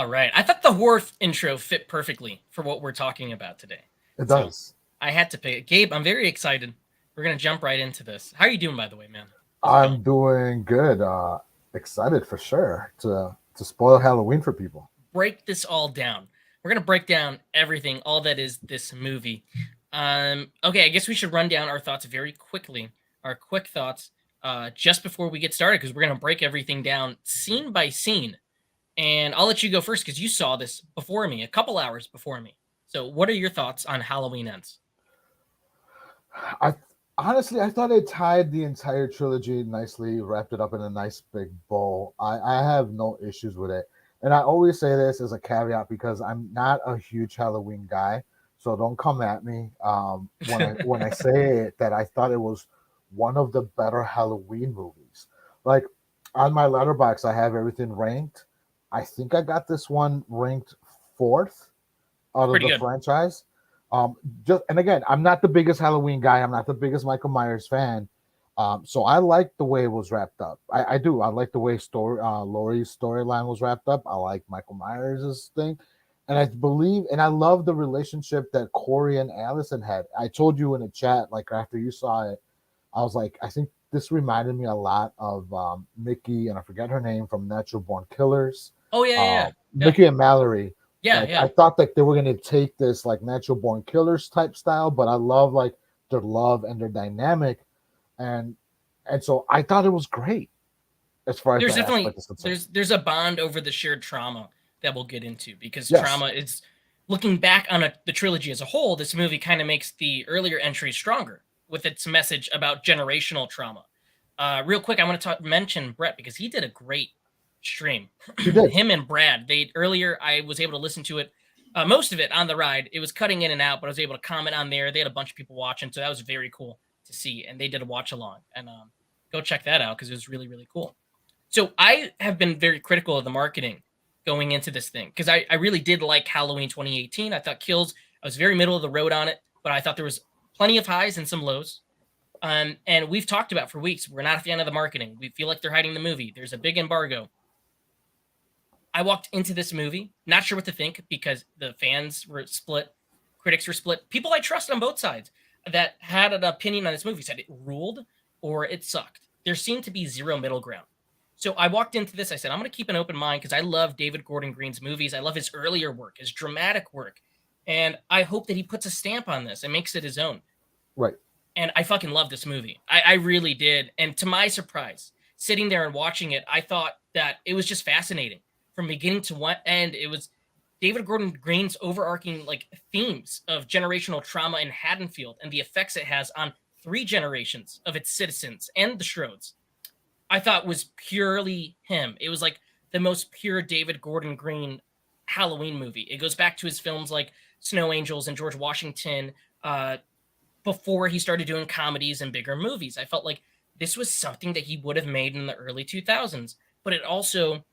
All right. I thought the horror intro fit perfectly for what we're talking about today. It So does. I had to pick it. Gabe, I'm very excited. We're going to jump right into this. How are you doing, by the way, man? How's it going? I'm doing good. Excited for sure to spoil Halloween for people. Break this all down. We're going to break down everything, all that is this movie. Okay, I guess we should run down our thoughts very quickly. Our quick thoughts just before we get started, because we're going to break everything down scene by scene. And I'll let you go first because you saw this before me, a couple hours before me. So, what are your thoughts on Halloween Ends? I honestly I thought they tied the entire trilogy nicely, wrapped it up in a nice big bowl. I have no issues with it. And I always say this as a caveat because I'm not a huge Halloween guy. So don't come at me when I say it that I thought it was one of the better Halloween movies. Like on my letterbox, I have everything ranked. I think I got this one ranked fourth out of Pretty the good. franchise. Just and again, I'm not the biggest Halloween guy. I'm not the biggest Michael Myers fan. So I like the way it was wrapped up. I do. I like the way Laurie's storyline was wrapped up. I like Michael Myers' thing, and I believe and I love the relationship that Corey and Allison had. I told you in the chat, like after you saw it, I was like, I think this reminded me a lot of Mickey and I forget her name from Natural Born Killers. Oh yeah, yeah, yeah, Mickey and Mallory. yeah, Like yeah. I thought like they were gonna take this like Natural Born Killers type style, but I love like their love and their dynamic, and so I thought it was great as far as There's that definitely aspect is concerned. there's a bond over the shared trauma that we'll get into because Yes, trauma is looking back on the trilogy as a whole. This movie kind of makes the earlier entries stronger with its message about generational trauma. Real quick, I want to mention Brett because he did a great stream. he did. Him and Brad. They earlier I was able to listen to it, most of it on the ride. It was cutting in and out, but I was able to comment on there. They had a bunch of people watching, so that was very cool to see. And they did a watch along, and go check that out because it was really really cool. So I have been very critical of the marketing going into this thing because I really did like Halloween 2018. I thought Kills, I was very middle of the road on it, but I thought there was plenty of highs and some lows. And we've talked about for weeks, we're not a fan of the marketing. We feel like they're hiding the movie. There's a big embargo. I walked into this movie, not sure what to think because the fans were split, critics were split. People I trust on both sides that had an opinion on this movie said it ruled or it sucked. There seemed to be zero middle ground. So I walked into this, I said, I'm going to keep an open mind because I love David Gordon Green's movies. I love his earlier work, his dramatic work. And I hope that he puts a stamp on this and makes it his own. Right. And I fucking love this movie. I really did. And to my surprise, sitting there and watching it, I thought that it was just fascinating from beginning to end. It was David Gordon Green's overarching like themes of generational trauma in Haddonfield and the effects it has on three generations of its citizens and the Strodes. I thought was purely him. It was like the most pure David Gordon Green Halloween movie. It goes back to his films like Snow Angels and George Washington, before he started doing comedies and bigger movies. I felt like this was something that he would have made in the early 2000s, but it also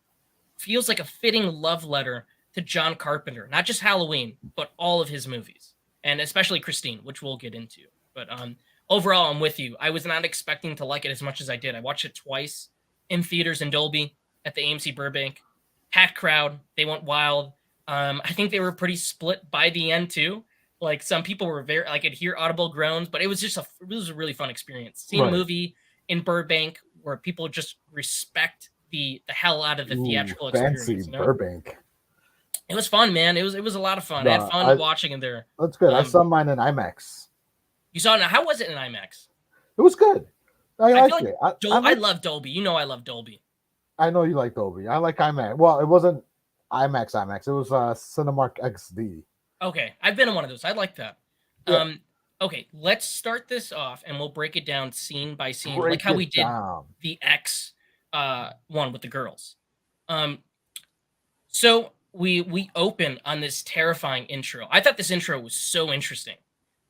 feels like a fitting love letter to John Carpenter, not just Halloween, but all of his movies, and especially Christine, which we'll get into. But overall, I'm with you. I was not expecting to like it as much as I did. I watched it twice in theaters in Dolby at the AMC Burbank. Packed crowd. They went wild. I think they were pretty split by the end too. Like some people were very, I could hear audible groans, but it was just it was a really fun experience. Seeing a Right. movie in Burbank where people just respect the hell out of the Ooh, theatrical fancy experience. You know, Burbank. it was fun, man. It was a lot of fun. I had No, fun watching it there. that's good. I Um, saw mine in IMAX. you saw it now. How was it in IMAX? It was good. I I feel liked like it. I love Dolby. You know, I love Dolby. I know you like Dolby. I like IMAX. Well, it wasn't IMAX. It was Cinemark XD. Okay, I've been in one of those. I like that. Yeah. Um, okay, let's start this off, and we'll break it down scene by scene, like Break how we it did down. the X one with the girls. Um, so we open on this terrifying intro. I thought this intro was so interesting.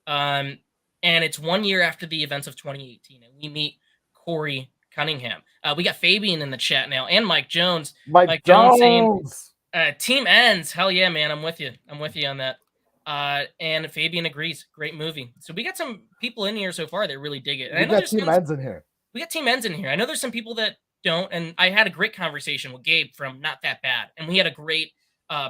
Um, and it's 1 year after the events of 2018, and we meet Corey Cunningham. We got Fabian in the chat now, and Mike Jones. Mike Mike Jones saying, Jones. "Team ends, hell yeah, man! I'm with you. I'm with you on that." And Fabian agrees. Great movie. So we got some people in here so far that really dig it. And I We know got there's Team some, Eds in here. we got team ends in here. I know there's some people that don't. And I had a great conversation with Gabe from Not That Bad, and we had a great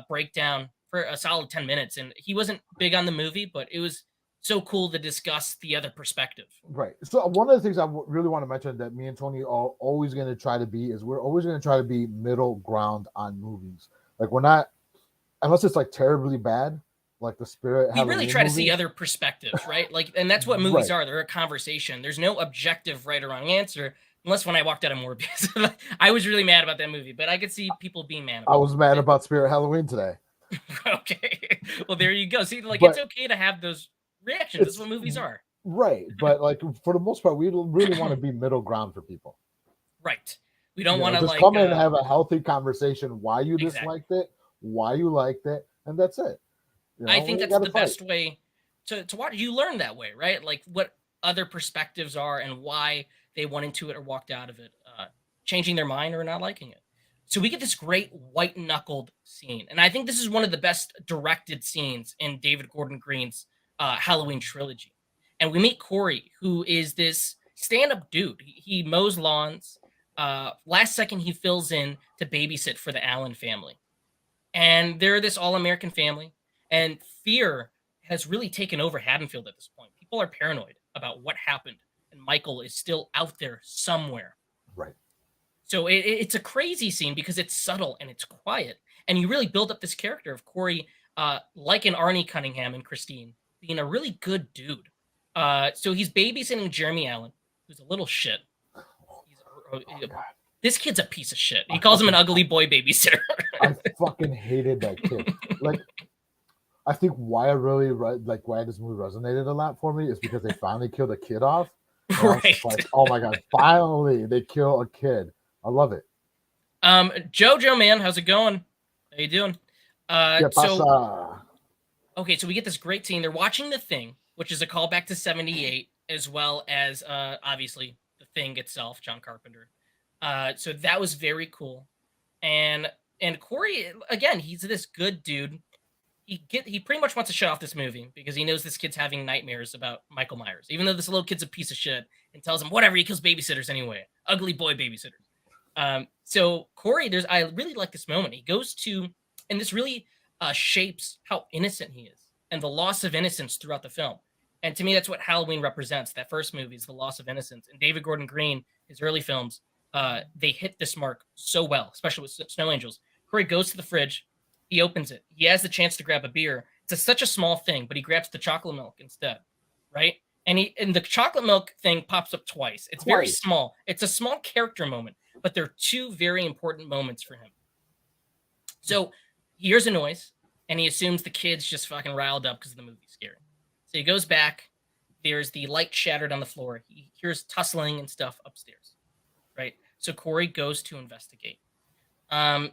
breakdown for a solid 10 minutes. And he wasn't big on the movie, but it was so cool to discuss the other perspective. Right. So one of the things I really want to mention that me and Tony are always going to try to be is we're always going to try to be middle ground on movies. Like we're not, unless it's like terribly bad, like the Spirit. We really try to see movie. other perspectives, right? Like, and that's what movies are. They're a conversation. There's no objective right or wrong answer, unless when I walked out of Morbius. I was really mad about that movie, but I could see people being mad about I was mad about Spirit Halloween today. Okay. Well, there you go. See, like, it's okay to have those reactions. That's what movies are. Right. But like for the most part, we really want to be middle ground for people. Right. We don't want to just like come in and have a healthy conversation why you Exactly. disliked it, why you liked it, and that's it. I think that's the best way to watch. You learn that way, right? Like what other perspectives are and why they went into it or walked out of it, changing their mind or not liking it. So we get this great white knuckled scene, and I think this is one of the best directed scenes in David Gordon Green's Halloween trilogy. And we meet Corey, who is this stand-up dude. He mows lawns. Last second, he fills in to babysit for the Allen family, and they're this all-American family. And fear has really taken over Haddonfield at this point. People are paranoid about what happened, and Michael is still out there somewhere. Right. So it's a crazy scene because it's subtle and it's quiet, and you really build up this character of Corey, like an Arnie Cunningham and Christine, being a really good dude. So he's babysitting Jeremy Allen, who's a little shit. This kid's a piece of shit. He calls him an ugly boy babysitter. I fucking hated that kid. Like, I think why why this movie resonated a lot for me is because they finally killed a kid off. Right. Like, oh my god, finally they kill a kid. I love it. Jojo, man, how's it going? How you doing? So we get this great scene. They're watching The Thing, which is a callback to 78, as well as obviously The Thing itself, John Carpenter. So that was very cool. And Corey, again, he's this good dude. He pretty much wants to shut off this movie because he knows this kid's having nightmares about Michael Myers, even though this little kid's a piece of shit and tells him whatever, he kills babysitters anyway. Ugly boy babysitters. So Corey, I really like this moment. He goes to, and this really shapes how innocent he is and the loss of innocence throughout the film. And to me, that's what Halloween represents. That first movie is the loss of innocence. And David Gordon Green, his early films, they hit this mark so well, especially with Snow Angels. Corey goes to the fridge. He opens it. He has the chance to grab a beer. It's such a small thing, but he grabs the chocolate milk instead, right? And the chocolate milk thing pops up twice. It's very small. It's a small character moment, but they're two very important moments for him. So he hears a noise, and he assumes the kid's just fucking riled up because the movie's scary. So he goes back. There's the light shattered on the floor. He hears tussling and stuff upstairs, right? So Corey goes to investigate. Hold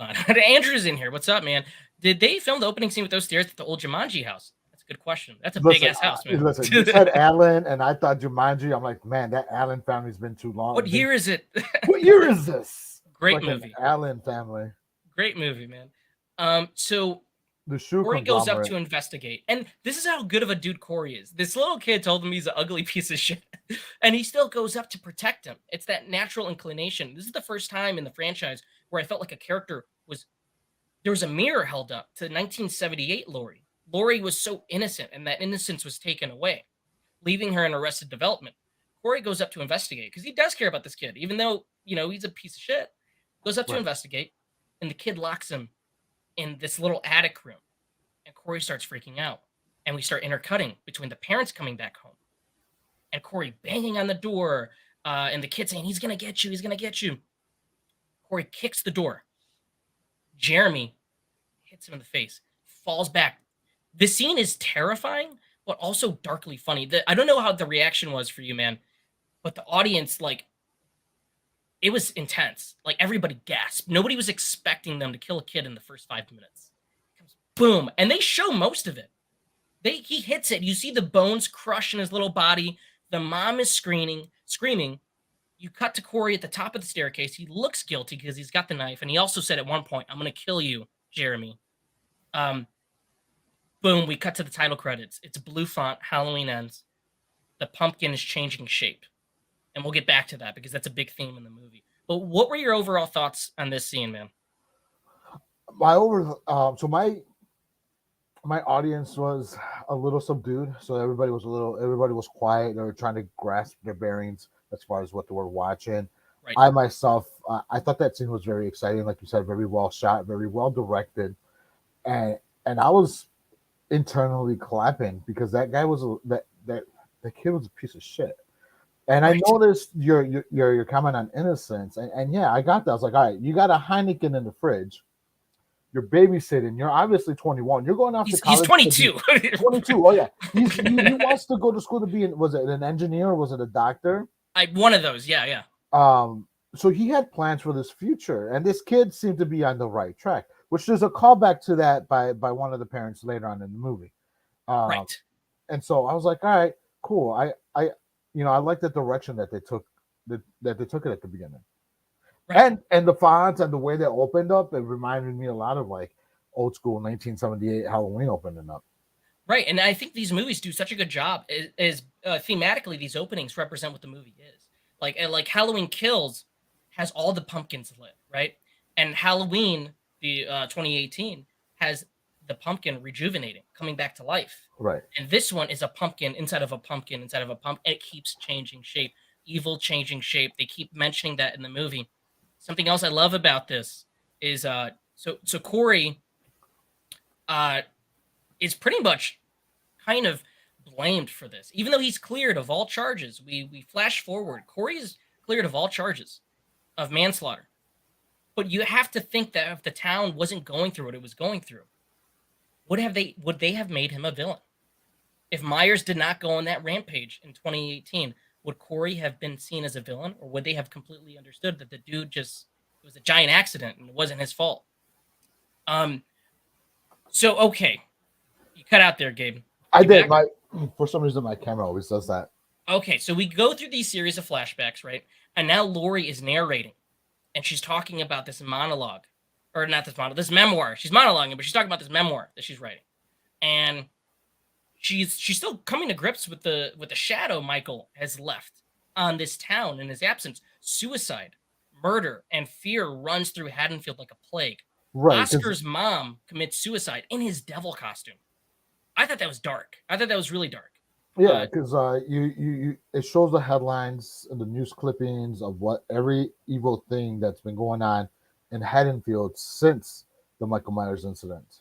on. Andrew's in here. What's up, man? Did they film the opening scene with those stairs at the old Jumanji house? That's a good question. That's a big-ass house, man. Listen, you said Allen, and I thought Jumanji. I'm like, man, that Allen family's been too long. What year is it? What year is this? Great movie. Allen family. Great movie, man. So the shoe Corey goes up to investigate. And this is how good of a dude Corey is. This little kid told him he's an ugly piece of shit. And he still goes up to protect him. It's that natural inclination. This is the first time in the franchise where I felt like a character there was a mirror held up to 1978 Laurie. Laurie was so innocent, and that innocence was taken away, leaving her in Arrested Development. Corey goes up to investigate because he does care about this kid, even though, he's a piece of shit. Goes up to investigate, and the kid locks him in this little attic room. And Corey starts freaking out. And we start intercutting between the parents coming back home and Corey banging on the door, and the kid saying, he's going to get you, he's going to get you. Corey kicks the door. Jeremy hits him in the face, falls back. The scene is terrifying, but also darkly funny. I don't know how the reaction was for you, man, but the audience, it was intense. Like, everybody gasped. Nobody was expecting them to kill a kid in the first 5 minutes. Boom. And they show most of it. He hits it. You see the bones crush in his little body. The mom is screaming. You cut to Corey at the top of the staircase. He looks guilty because he's got the knife. And he also said at one point, I'm going to kill you, Jeremy. Boom. We cut to the title credits. It's blue font. Halloween ends. The pumpkin is changing shape. And we'll get back to that because that's a big theme in the movie. But what were your overall thoughts on this scene, man? my over so my audience was a little subdued, so everybody was quiet. They were trying to grasp their bearings as far as what they were watching. Right. I myself, I thought that scene was very exciting, like you said, very well shot, very well directed, and I was internally clapping because that guy was that kid was a piece of shit. And I Right. noticed your comment on innocence, and yeah, I got that. I was like, all right, you got a Heineken in the fridge. You're babysitting. You're obviously 21. You're going off to He's college to be 22. 22. Oh yeah, he wants to go to school to be was it an engineer or was it a doctor? One of those. Yeah, yeah. Um, so he had plans for this future, and this kid seemed to be on the right track. Which there's a callback to that by one of the parents later on in the movie. Um, Right. and so I was like, all right, cool. I like the direction that they took that they took it at the beginning. Right. And the fonts and the way they opened up, it reminded me a lot of like old school 1978 Halloween opening up. Right. And I think these movies do such a good job is thematically these openings represent what the movie is. Like Halloween Kills has all the pumpkins lit, right? And Halloween, the 2018, has the pumpkin rejuvenating, coming back to life. Right. And this one is a pumpkin inside of a pumpkin inside of a pump. And it keeps changing shape, evil changing shape. They keep mentioning that in the movie. Something else I love about this is so Corey uh is pretty much kind of blamed for this, even though he's cleared of all charges. We flash forward. Corey is cleared of all charges of manslaughter, but you have to think that if the town wasn't going through what it was going through, would they have made him a villain? If Myers did not go on that rampage in 2018, would Corey have been seen as a villain, or would they have completely understood that the dude just it was a giant accident and it wasn't his fault? Um. So okay, you cut out there, Gabe. I You did back? my For some reason my camera always does that. Okay, so we go through these series of flashbacks, right? And now Lori is narrating, and she's talking about this monologue, or not this monologue, this memoir. She's monologuing, but she's talking about this memoir that she's writing, and she's still coming to grips with the shadow Michael has left on this town in his absence. Suicide, murder, and fear runs through Haddonfield like a plague. Right, because Oscar's mom commits suicide in his devil costume. I thought that was dark. I thought that was really dark. yeah, Uh, because it shows the headlines and the news clippings of what every evil thing that's been going on in Haddonfield since the Michael Myers incident.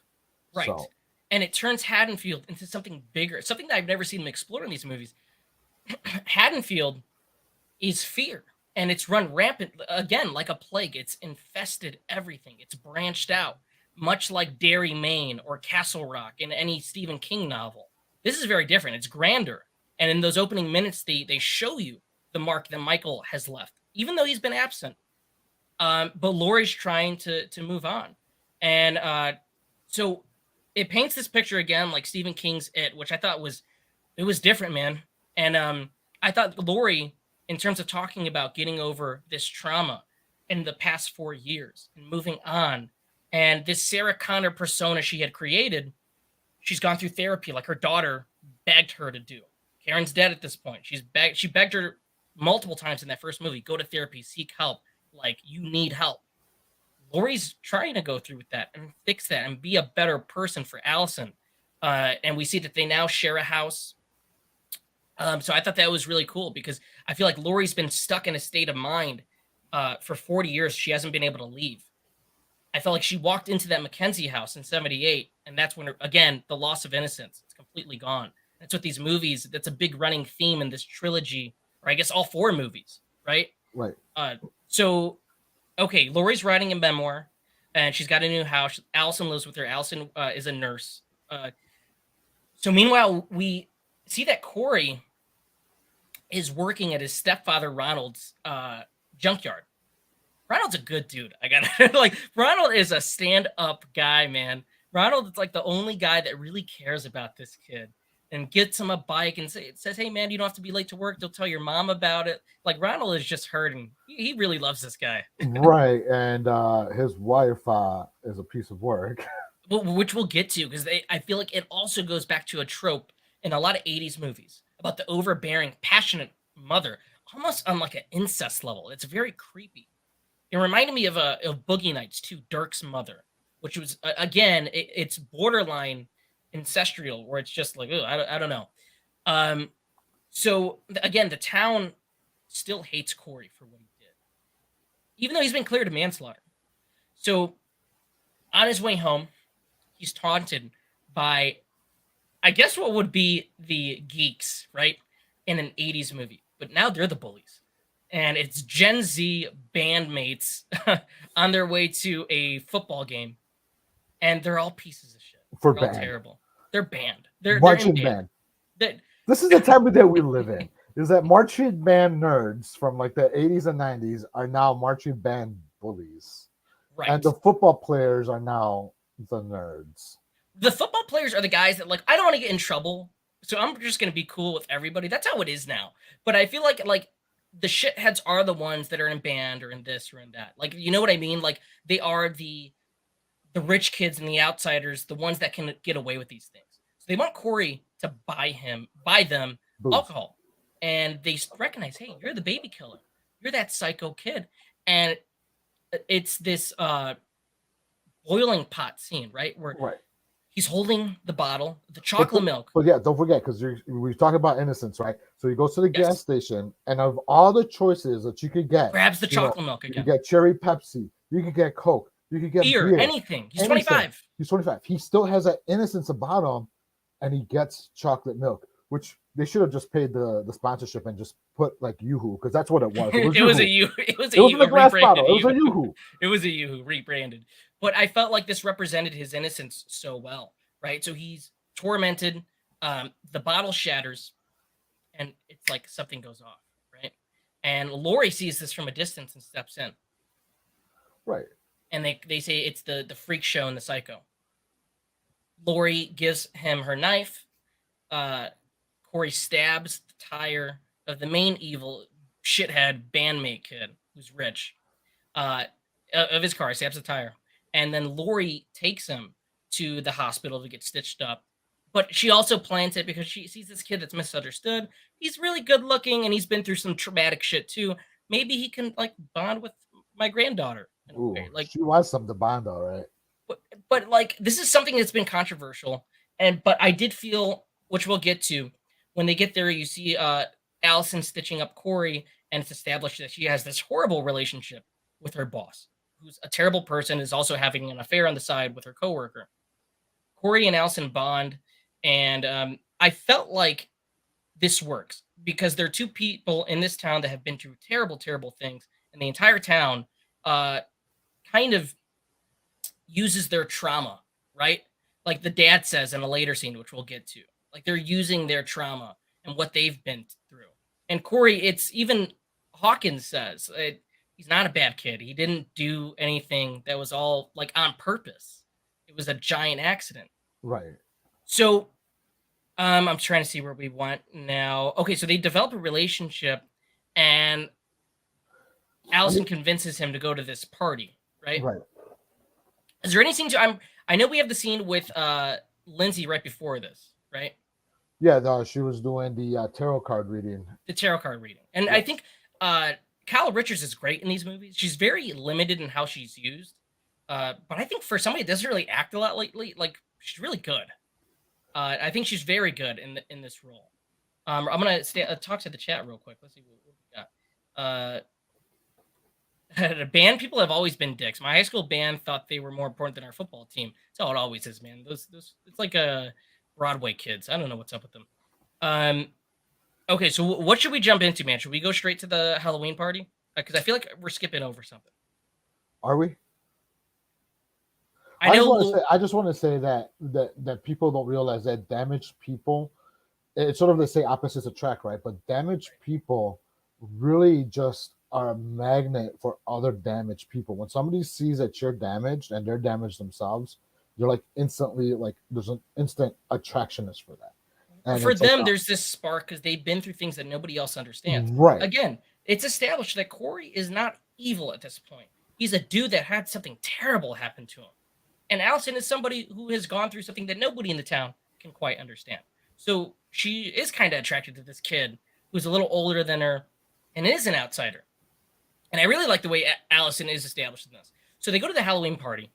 Right. So And it turns Haddonfield into something bigger, something that I've never seen them explore in these movies. Haddonfield is fear, and it's run rampant again like a plague. It's infested everything. It's branched out, much like Derry, Maine, or Castle Rock in any Stephen King novel. This is very different. It's grander, and in those opening minutes, they show you the mark that Michael has left, even though he's been absent. But Laurie's trying to move on, and so it paints this picture again like Stephen King's It, which I thought it was different, man. And I thought Laurie, in terms of talking about getting over this trauma in the past 4 years and moving on, and this Sarah Connor persona she had created, she's gone through therapy like her daughter begged her to do. Karen's dead at this point. She begged her multiple times in that first movie, go to therapy, seek help. Like, you need help. Laurie's trying to go through with that and fix that and be a better person for Allison. And we see that they now share a house. So I thought that was really cool because I feel like Laurie's been stuck in a state of mind for 40 years. She hasn't been able to leave. I felt like she walked into that Mackenzie house in 78, and that's when, again, the loss of innocence. It's completely gone. That's what these movies, that's a big running theme in this trilogy, or I guess all four movies, right? right. So, okay, Laurie's writing a memoir, and she's got a new house. Allison lives with her. Allison is a nurse. So meanwhile, we see that Corey is working at his stepfather Ronald's junkyard. Ronald's a good dude. I got like Ronald is a stand-up guy, man. Ronald is like the only guy that really cares about this kid and gets him a bike and says, "Hey, man, you don't have to be late to work. They'll tell your mom about it." Like Ronald is just hurting. He really loves this guy. Right, and his wife is a piece of work. Which we'll get to because I feel like it also goes back to a trope in a lot of 80s movies about the overbearing, passionate mother, almost on like an incest level. It's very creepy. It reminded me of Boogie Nights too, Dirk's mother which was again, it's borderline ancestral, where it's just like, I don't know. So again, the town still hates Corey for what he did, even though he's been cleared of manslaughter. So on his way home, he's taunted by, I guess, what would be the geeks, right, in an 80s movie. But now they're the bullies. And it's Gen Z bandmates on their way to a football game. And they're all pieces of shit. For They're all band. terrible. They're banned. They're Marching in band. This is the time that we live in. Is that marching band nerds from like the 80s and 90s are now marching band bullies. Right. And the football players are now the nerds. The football players are the guys that, like, I don't want to get in trouble, so I'm just going to be cool with everybody. That's how it is now. But I feel like the shitheads are the ones that are in band or in this or in that. Like, you know what I mean? Like, they are the rich kids and the outsiders, the ones that can get away with these things. So they want Corey to buy them Booze. alcohol. And they recognize, hey, you're the baby killer. You're that psycho kid. And it's this boiling pot scene, right? Where he's holding the bottle, the chocolate milk. But yeah, don't forget, because we're talking about innocence, right? So he goes to the gas station, and of all the choices that you could get, grabs the chocolate milk again. You could get cherry Pepsi, you could get Coke, you could get beer, anything. He's 25. He's 25. He still has that innocence about him, and he gets chocolate milk, which they should have just paid the sponsorship and just put like Yoo-hoo, because that's what it was. It was a Yoo-hoo. It was a glass bottle. It was a Yoo-hoo. It was a Yoo-hoo rebranded. But I felt like this represented his innocence so well, right? So he's tormented. The bottle shatters, and it's like something goes off, right? And Lori sees this from a distance and steps in. Right. And they say it's the freak show and the psycho. Lori gives him her knife. Corey stabs the tire of the main evil shithead bandmate kid who's rich of his car. He stabs the tire. And then Lori takes him to the hospital to get stitched up. But she also plants it because she sees this kid that's misunderstood. He's really good looking and he's been through some traumatic shit too. Maybe he can like bond with my granddaughter. Ooh, like she wants something to bond, all right. But like this is something that's been controversial. But I did feel, which we'll get to, when they get there, you see Allison stitching up Corey, and it's established that she has this horrible relationship with her boss, who's a terrible person, is also having an affair on the side with her coworker. Corey and Allison bond, and I felt like this works because there are two people in this town that have been through terrible, terrible things, and the entire town kind of uses their trauma, right? Like the dad says in a later scene, which we'll get to. Like they're using their trauma and what they've been through. And Corey, it's even Hawkins says he's not a bad kid. He didn't do anything that was all like on purpose. It was a giant accident. Right. So I'm trying to see where we went now. Okay, so they develop a relationship, and Allison convinces him to go to this party, right? Right. Is there anything I know we have the scene with Lindsay right before this, right? Yeah, she was doing the tarot card reading. The tarot card reading. And yes. I think Kyle Richards is great in these movies. She's very limited in how she's used. But I think for somebody that doesn't really act a lot lately, like she's really good. I think she's very good in this role. I'm going to talk to the chat real quick. Let's see what we got. The band people have always been dicks. My high school band thought they were more important than our football team. That's how it always is, man. Those it's like a Broadway kids. I don't know what's up with them. Okay, so what should we jump into, man? Should we go straight to the Halloween party? Because I feel like we're skipping over something. Are we? I just want to say that people don't realize that damaged people, it's sort of the same opposites attract, right? But damaged people really just are a magnet for other damaged people. When somebody sees that you're damaged and they're damaged themselves, you're like instantly like there's an instant attractionist for that. And for them, there's this spark because they've been through things that nobody else understands. Right. Again, it's established that Corey is not evil at this point. He's a dude that had something terrible happen to him. And Allison is somebody who has gone through something that nobody in the town can quite understand. So she is kind of attracted to this kid who's a little older than her and is an outsider. And I really like the way Allison is established in this. So they go to the Halloween party.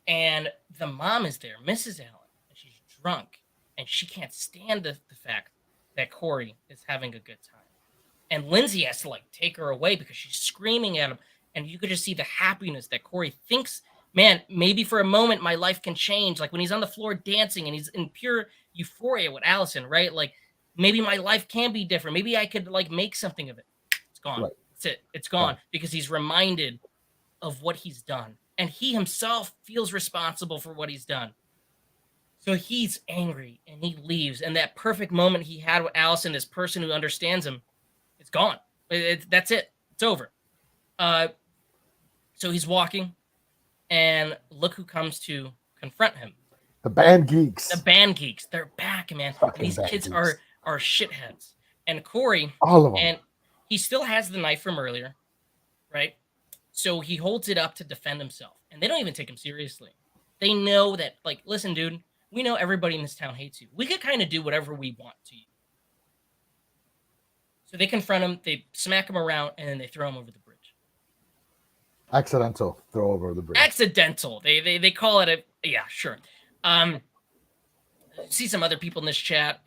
And the mom is there, Mrs. Allen, and she's drunk, and she can't stand the fact that Corey is having a good time. And Lindsay has to like take her away because she's screaming at him. And you could just see the happiness that Corey thinks, man, maybe for a moment my life can change. Like when he's on the floor dancing and he's in pure euphoria with Allison, right? Like maybe my life can be different. Maybe I could like make something of it. It's gone. Right. That's it. It's gone Right. because he's reminded of what he's done. And he himself feels responsible for what he's done. So he's angry and he leaves. And that perfect moment he had with Allison, this person who understands him, it's gone. That's it. It's over. So he's walking, and look who comes to confront him. The band geeks. The band geeks. They're back, man. Fucking These band kids geeks. are shitheads. And Corey, All of them. and he still has the knife from earlier, right? So he holds it up to defend himself. And they don't even take him seriously. They know that, like, listen, dude, we know everybody in this town hates you. We could kind of do whatever we want to you. So they confront him, they smack him around, and then they throw him over the bridge. Accidental throw over the bridge. Accidental. They call it a, yeah, sure. See some other people in this chat.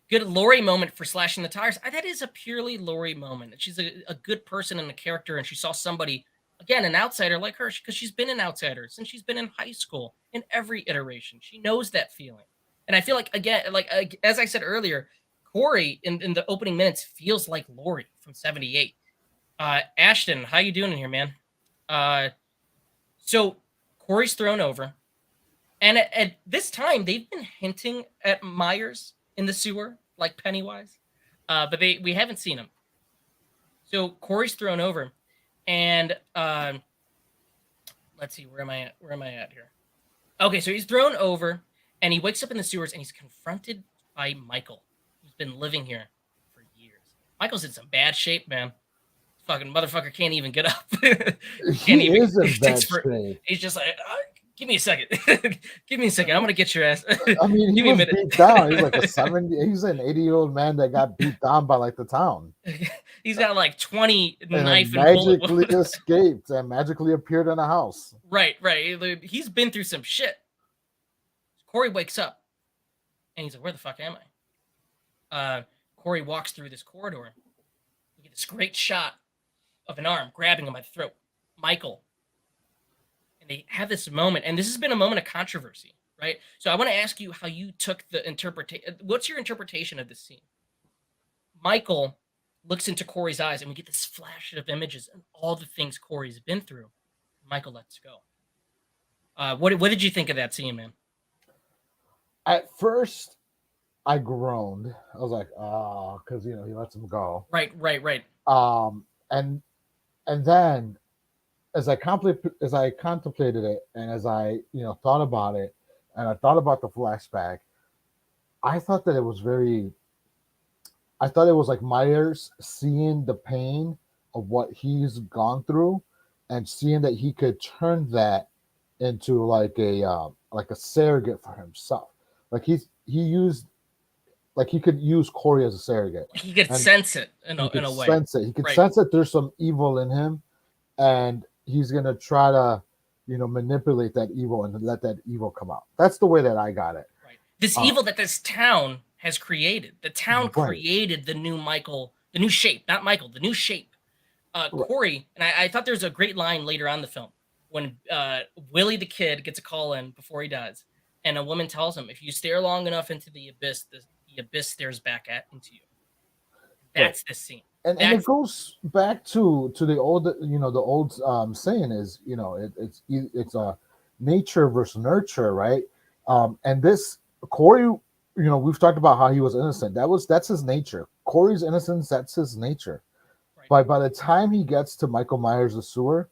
Good Lori moment for slashing the tires. That is a purely Lori moment. She's a good person and a character, and she saw somebody, again, an outsider like her, because she's been an outsider since she's been in high school in every iteration. She knows that feeling. And I feel like, again, like as I said earlier, Corey in the opening minutes feels like Lori from 78. Ashton, how you doing in here, man? So Corey's thrown over. And at this time, they've been hinting at Myers in the sewer, like Pennywise. But we haven't seen him. So Corey's thrown over. And let's see, where am I at here? Okay, so he's thrown over, and he wakes up in the sewers, and he's confronted by Michael, who's been living here for years. Michael's in some bad shape, man. Fucking motherfucker can't even get up. He is in bad shape. He's just like, give me a second. Give me a second. I'm gonna get your ass. I mean, he Give me a was minute. beat down. He's like he's an 80-year-old man that got beat down by like the town. He's got like 20 and knife and bullet. magically escaped and magically appeared in a house. Right. He's been through some shit. Corey wakes up and he's like, where the fuck am I? Corey walks through this corridor. We get this great shot of an arm grabbing him by the throat. Michael. And they have this moment, and this has been a moment of controversy, right? So I want to ask you how you took the interpretation. What's your interpretation of this scene? Michael looks into Corey's eyes, and we get this flash of images and all the things Corey's been through. Michael lets go. What did you think of that scene, man? At first, I groaned. I was like, oh, because he lets him go. Right. And then as I contemplated it, and as I thought about it, and I thought about the flashback, I thought it was like Myers seeing the pain of what he's gone through, and seeing that he could turn that into like a surrogate for himself. Like he could use Corey as a surrogate. He could sense it in a way. He could sense that there's some evil in him, and he's gonna try to, manipulate that evil and let that evil come out. That's the way that I got it. Right. This evil that this town has created. The town created the new Michael, the new shape, not Michael, the new shape. Corey, and I thought there's a great line later on in the film when Willie the kid gets a call in before he dies, and a woman tells him, if you stare long enough into the abyss stares back into you. That's the scene. And it goes back to the old saying is, it's a nature versus nurture, right? And this Corey, we've talked about how he was innocent. That's his nature. Corey's innocence, that's his nature. Right. By the time he gets to Michael Myers, the sewer,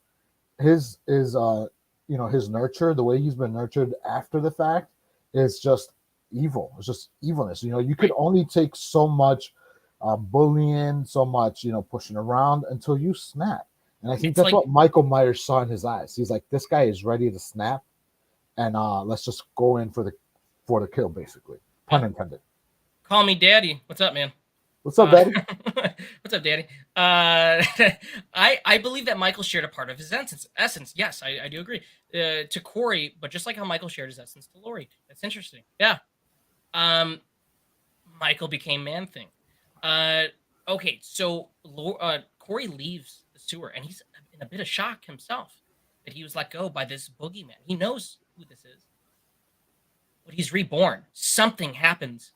his nurture, the way he's been nurtured after the fact, is just evil. It's just evilness. You could only take so much bullying, so much, pushing around until you snap. And I think that's what Michael Myers saw in his eyes. He's like, this guy is ready to snap, and let's just go in for the kill, basically. Pun intended. Call me daddy. What's up, man? What's up, Daddy? What's up, Daddy? I believe that Michael shared a part of his essence. Yes, I do agree. To Corey, but just like how Michael shared his essence to Lori. That's interesting. Yeah. Um, Michael became Man Thing. Okay, so Corey leaves the sewer, and he's in a bit of shock himself that he was let go by this boogeyman. He knows who this is, but he's reborn. Something happens.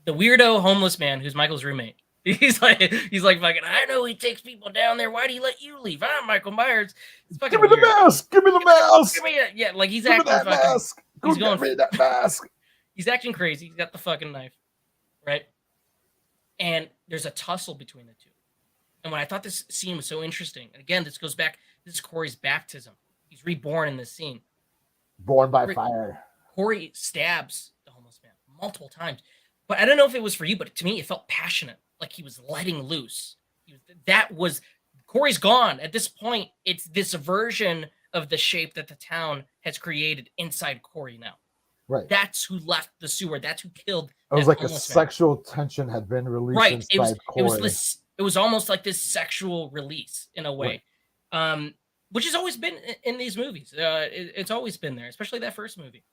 The weirdo homeless man who's Michael's roommate. He's like fucking. I know he takes people down there. Why do he let you leave? I'm Michael Myers. It's fucking Give me the weird. mask. Give me the mask. Give me yeah, like he's Give me acting that fucking. mask. Go He's get going. me that mask. He's acting crazy. He's got the fucking knife, right? And there's a tussle between the two. And when I thought this scene was so interesting, and again, this goes back. This is Corey's baptism. He's reborn in this scene. Born by fire. Corey stabs the homeless man multiple times. But I don't know if it was for you, but to me, it felt passionate, like he was letting loose. That was Corey's gone. At this point, it's this version of the shape that the town has created inside Corey now. Right. That's who left the sewer. That's who killed. It was like a sexual tension had been released right. inside Corey. It was almost like this sexual release in a way, right. Which has always been in these movies. It's always been there, especially that first movie.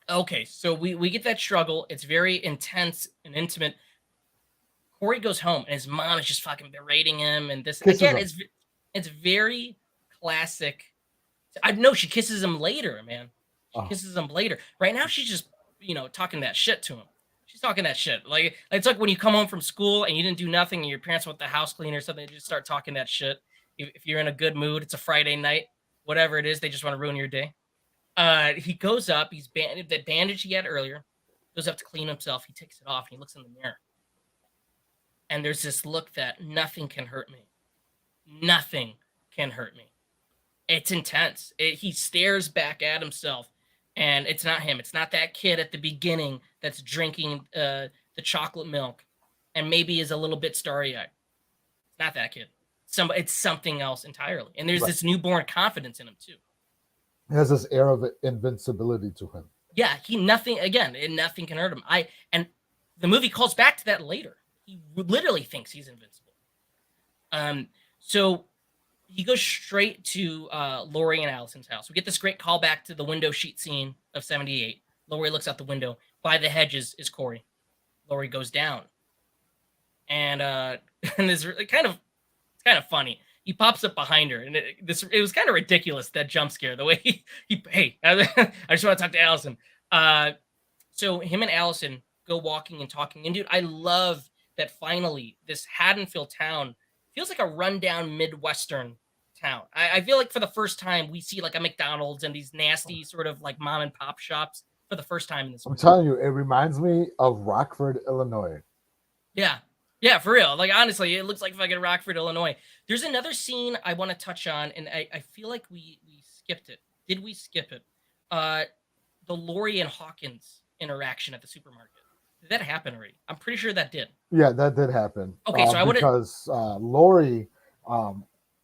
Okay, so we get that struggle. It's very intense and intimate. Corey goes home and his mom is just fucking berating him, and this kisses again, him. it's very classic. I know she kisses him later, man. She kisses him later. Right now, she's just talking that shit to him. She's talking that shit. Like it's like when you come home from school and you didn't do nothing, and your parents want the house clean or something. They just start talking that shit. If you're in a good mood, it's a Friday night, whatever it is, they just want to ruin your day. He goes up. He's that bandage he had earlier. Goes up to clean himself. He takes it off and he looks in the mirror. And there's this look that nothing can hurt me. Nothing can hurt me. It's intense. He stares back at himself, and it's not him. It's not that kid at the beginning that's drinking the chocolate milk, and maybe is a little bit starry-eyed. It's not that kid. It's something else entirely. And there's this newborn confidence in him too. He has this air of invincibility to him. Yeah, nothing can hurt him. And the movie calls back to that later. He literally thinks he's invincible. So he goes straight to Lori and Allison's house. We get this great callback to the window sheet scene of 78. Lori looks out the window. By the hedges is Corey. Lori goes down. And this kind of funny. He pops up behind her, and it was kind of ridiculous, that jump scare. The way hey, I just want to talk to Allison. So him and Allison go walking and talking. And dude, I love that finally this Haddonfield town feels like a rundown Midwestern town. I feel like for the first time we see like a McDonald's and these nasty sort of like mom and pop shops for the first time in this movie. I'm telling you, it reminds me of Rockford, Illinois. Yeah, for real. Like, honestly, it looks like fucking Rockford, Illinois. There's another scene I want to touch on, and I feel like we skipped it. Did we skip it? The Lori and Hawkins interaction at the supermarket. Did that happen already? I'm pretty sure that did. Yeah, that did happen. Okay, so I would because Lori,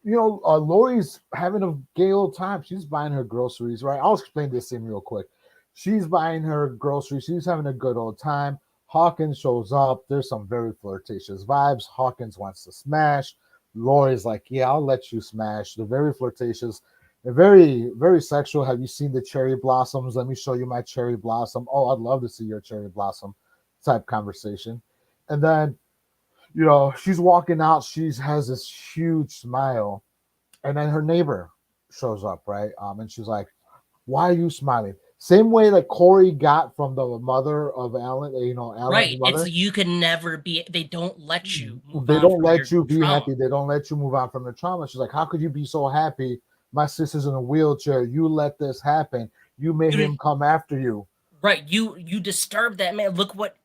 Lori's having a gay old time. She's buying her groceries, right? I'll explain this scene real quick. She's buying her groceries. She's having a good old time. Hawkins shows up. There's some very flirtatious vibes. Hawkins wants to smash. Lori's like, yeah, I'll let you smash. They're very flirtatious. They're very, very sexual. Have you seen the cherry blossoms? Let me show you my cherry blossom. Oh, I'd love to see your cherry blossom type conversation. And then, she's walking out. She has this huge smile. And then her neighbor shows up, right? And she's like, why are you smiling? Same way that Corey got from the mother of Alan, Alan's right. mother. It's you can never be. They don't let you. They don't let you be happy. They don't let you move on from the trauma. She's like, how could you be so happy? My sister's in a wheelchair. You let this happen. You made him come after you. Right. You disturbed that man. Look what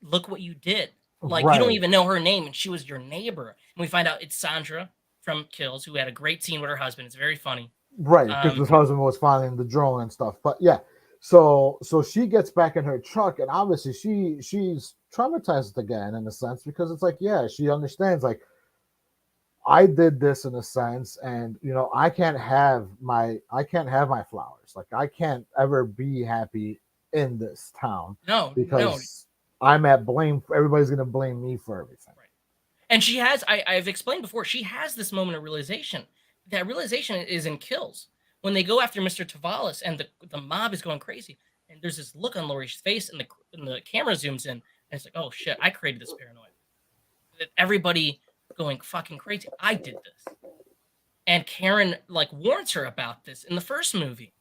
you did. Like, you don't even know her name, and she was your neighbor. And we find out it's Sandra from Kills, who had a great scene with her husband. It's very funny. Right, because his husband was finding the drone and stuff. But yeah. So she gets back in her truck, and obviously she's traumatized again in a sense, because it's like, yeah, she understands, like, I did this in a sense, and I can't have my flowers. Like, I can't ever be happy in this town. No, because I'm at blame. Everybody's gonna blame me for everything. Right. And she has, I've explained before, she has this moment of realization. That realization is in Kills when they go after Mr. Tavalis and the mob is going crazy. And there's this look on Laurie's face, and the camera zooms in, and it's like, oh shit, I created this paranoia. That everybody going fucking crazy. I did this. And Karen like warns her about this in the first movie.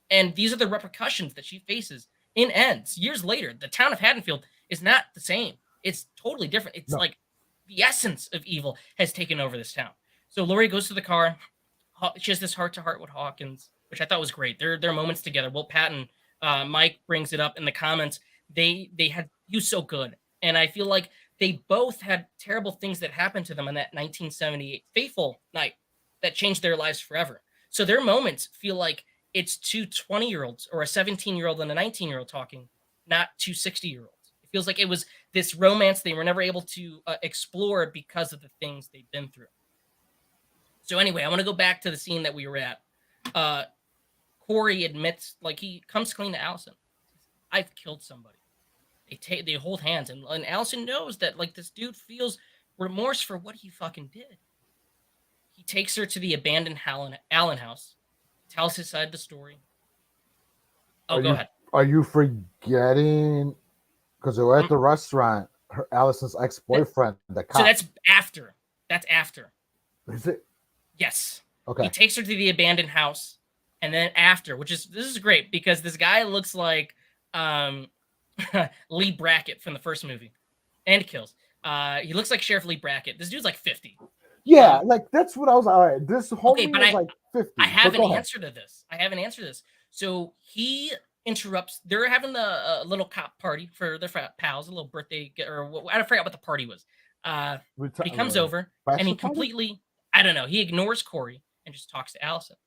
And these are the repercussions that she faces in Ends years later. The town of Haddonfield is not the same. It's totally different. It's like the essence of evil has taken over this town. So Laurie goes to the car. She has this heart-to-heart with Hawkins, which I thought was great. Their moments together. Will Patton, Mike brings it up in the comments. They had you so good, and I feel like they both had terrible things that happened to them on that 1978 fateful night that changed their lives forever. So their moments feel like it's two 20-year-olds or a 17-year-old and a 19-year-old talking, not two 60-year-olds. It feels like it was this romance they were never able to explore because of the things they've been through. So anyway, I want to go back to the scene that we were at. Corey admits, like, he comes clean to Allison. I've killed somebody. They hold hands, and Allison knows that, like, this dude feels remorse for what he fucking did. He takes her to the abandoned Allen house, tells his side of the story. Oh, go ahead. Are you forgetting? Because they were at the restaurant. Allison's ex-boyfriend, the cop. So that's after. That's after. Is it? Yes. Okay. He takes her to the abandoned house, and then after, this is great because this guy looks like Lee Brackett from the first movie, and Kills. He looks like Sheriff Lee Brackett. This dude's like 50. Yeah, like that's what I was. All right, this whole okay, but was like 50. I have an answer to this. So he interrupts. They're having a little cop party for their pals, a little birthday, or I forgot what the party was. He comes over and he completely, I don't know, he ignores Corey and just talks to Allison.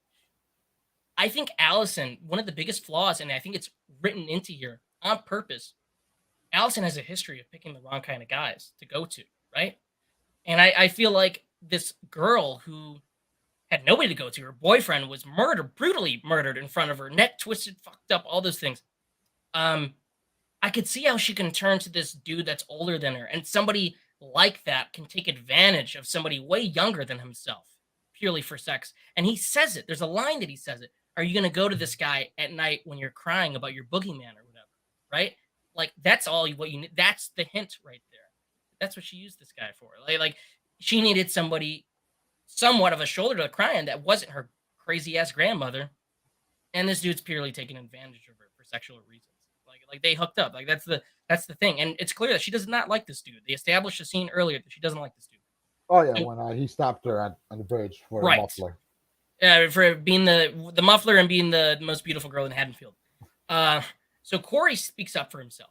I think Allison, one of the biggest flaws, and I think it's written into here on purpose, Allison has a history of picking the wrong kind of guys to go to, right? And I feel like this girl who had nobody to go to, her boyfriend was brutally murdered in front of her, neck twisted, fucked up, all those things. I could see how she can turn to this dude that's older than her, and somebody like that can take advantage of somebody way younger than himself purely for sex. And he says it. There's a line that he says it. Are you going to go to this guy at night when you're crying about your boogeyman or whatever? Right? Like, that's all what you need. That's the hint right there. That's what she used this guy for. Like she needed somebody, somewhat of a shoulder to cry on that wasn't her crazy ass grandmother. And this dude's purely taking advantage of her for sexual reasons. Like they hooked up. Like that's the thing. And it's clear that she does not like this dude. They established a scene earlier that she doesn't like this dude. Oh yeah, when he stopped her on the bridge for the muffler. For being the muffler and being the most beautiful girl in Haddonfield. So Corey speaks up for himself.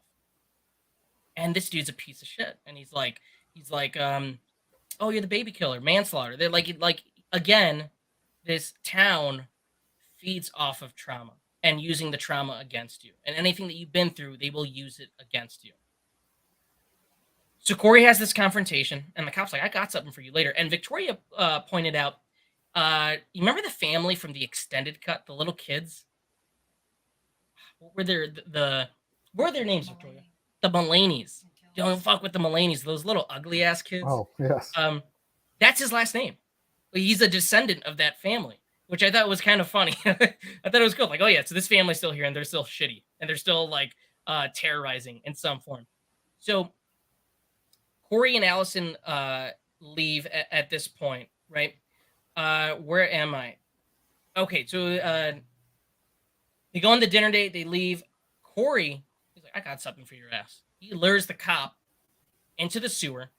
And this dude's a piece of shit. And he's like, oh, you're the baby killer, manslaughter. They're like again, this town feeds off of trauma and using the trauma against you. And anything that you've been through, they will use it against you. So Corey has this confrontation, and the cop's like, I got something for you later. And Victoria pointed out, you remember the family from the extended cut, the little kids? What were what were their names, Victoria? The Mulaney's. Don't fuck with the Mulaney's, those little ugly ass kids. Oh, yes. That's his last name. He's a descendant of that family, which I thought was kind of funny. I thought it was cool. Like, oh yeah, so this family's still here and they're still shitty and they're still like terrorizing in some form. So Corey and Allison leave at this point, right? Where am I? Okay, so they go on the dinner date, they leave. Corey, he's like, I got something for your ass. He lures the cop into the sewer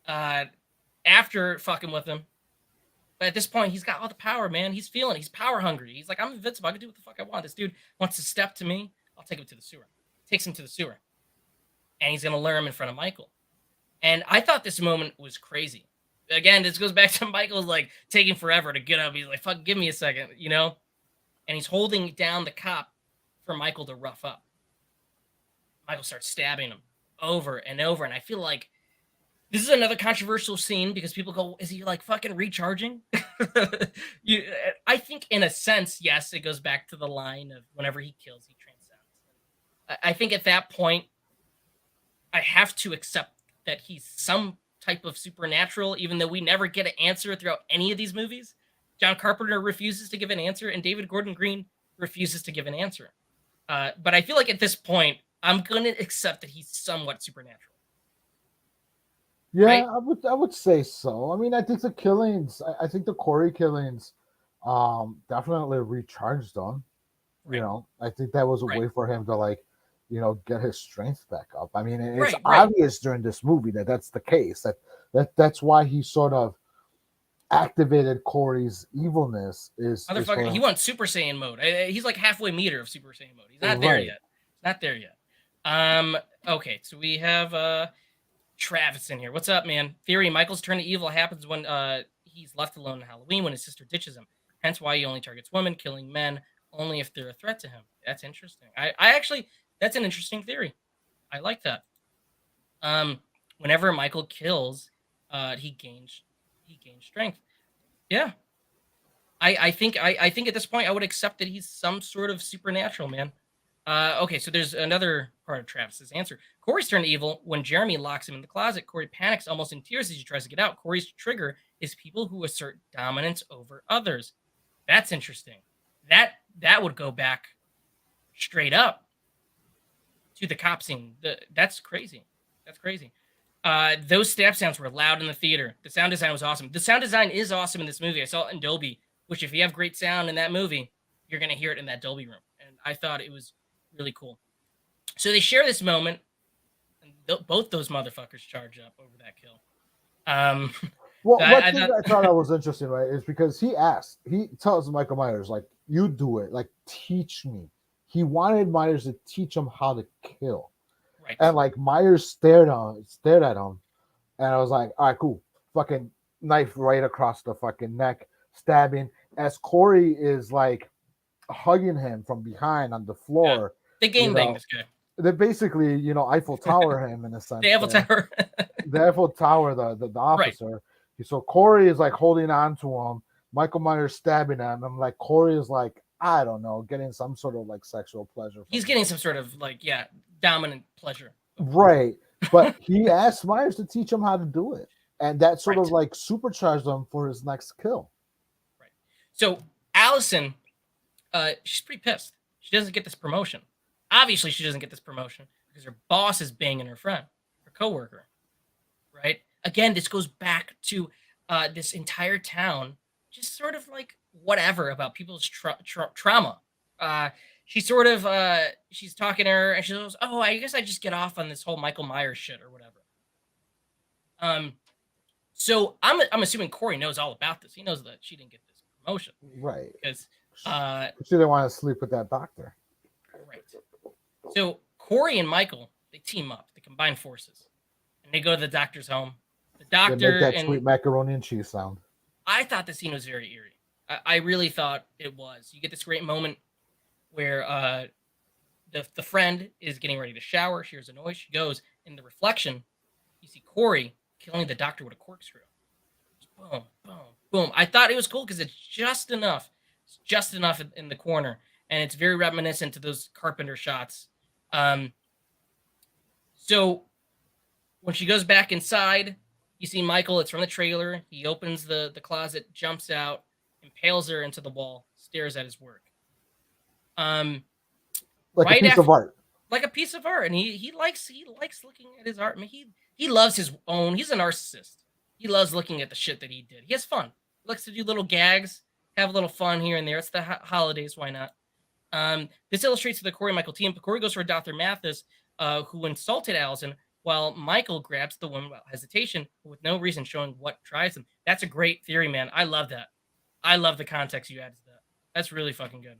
after fucking with him. But at this point, he's got all the power, man. He's power hungry. He's like, I'm invincible. I can do what the fuck I want. This dude wants to step to me. I'll take him to the sewer. Takes him to the sewer. And he's going to lure him in front of Michael. And I thought this moment was crazy. Again, this goes back to Michael's like taking forever to get up. He's like, fuck, give me a second, you know? And he's holding down the cop for Michael to rough up. Michael starts stabbing him over and over. And I feel like this is another controversial scene because people go, is he like fucking recharging? I think in a sense, yes, it goes back to the line of whenever he kills, he transcends. I think at that point, I have to accept that he's some type of supernatural, even though we never get an answer throughout any of these movies. John Carpenter refuses to give an answer, and David Gordon Green refuses to give an answer. But I feel like at this point, I'm gonna accept that he's somewhat supernatural, Yeah, right? I would say so. I mean, I think the killings, I think the Corey killings, definitely recharged him. Right, I think that was a right, way for him to like, get his strength back up. I mean, it's right, right. obvious during this movie that that's the case. That's why he sort of activated Corey's evilness is Motherfucker, he for wants Super Saiyan mode. He's like halfway meter of Super Saiyan mode. He's not there right. yet. Not there yet. Um. Okay, so we have Travis in here. What's up, man? Theory: Michael's turn to evil happens when he's left alone on Halloween when his sister ditches him. Hence why he only targets women, killing men only if they're a threat to him. That's interesting. I actually that's an interesting theory. I like that. Um, whenever Michael kills, he gains strength. Yeah, I think at this point I would accept that he's some sort of supernatural man. Okay, so there's another part of Travis's answer. Corey's turned evil when Jeremy locks him in the closet. Corey panics, almost in tears, as he tries to get out. Corey's trigger is people who assert dominance over others. That's interesting. That would go back straight up to the cop scene. That's crazy. That's crazy. Those stab sounds were loud in the theater. The sound design was awesome. The sound design is awesome in this movie. I saw it in Dolby, which if you have great sound in that movie, you're gonna hear it in that Dolby room. And I thought it was really cool. So they share this moment, and both those motherfuckers charge up over that kill. Um, Well, one I thing thought, I thought that was interesting, right, is because he tells Michael Myers, like, you do it, like, teach me. He wanted Myers to teach him how to kill. right, And like Myers stared at him, and I was like, all right, cool. Fucking knife right across the fucking neck, stabbing. As Corey is like hugging him from behind on the yeah, floor, they you game bang know, this guy. they basically, Eiffel Tower him in a The sense Eiffel there. Tower, The Eiffel Tower, the right? officer. So Corey is like holding on to him. Michael Myers stabbing him. I'm like, Corey is like, I don't know, getting some sort of like sexual pleasure from He's this. getting some sort of like dominant pleasure over this. Right. But he asked Myers to teach him how to do it. And that sort of Right, like supercharged him for his next kill. right. So Allison, she's pretty pissed. She doesn't get this promotion. Obviously, she doesn't get this promotion because her boss is banging her friend, her coworker. Right. Again, this goes back to this entire town, just sort of like whatever about people's trauma. Uh, she sort of she's talking to her, and she goes, "Oh, I guess I just get off on this whole Michael Myers shit or whatever." Um, so I'm assuming Corey knows all about this. He knows that she didn't get this promotion Right. because She didn't want to sleep with that doctor. right. So Corey and Michael, they team up, they combine forces, and they go to the doctor's home. The They make doctor that and sweet macaroni and cheese sound. I thought the scene was very eerie. I really thought it was. You get this great moment where the friend is getting ready to shower. She hears a noise. She goes in the reflection. You see Corey killing the doctor with a corkscrew. Just boom, boom, boom. I thought it was cool because it's just enough. It's just enough in the corner, and it's very reminiscent to those Carpenter shots. Um, so when she goes back inside, you see Michael. It's from the trailer. He opens the closet, jumps out, impales her into the wall, stares at his work. Um, Like a right piece after, of art. like a piece of art, and he likes looking at his art. I mean, he loves his own. He's a narcissist. He loves looking at the shit that he did. He has fun. He likes to do little gags, have a little fun here and there. It's the holidays. Why not? This illustrates the Corey Michael team. Corey goes for Dr. Mathis, who insulted Allison, while Michael grabs the woman without hesitation, with no reason, showing what drives him. That's a great theory, man. I love that. I love the context you add to that. That's really fucking good.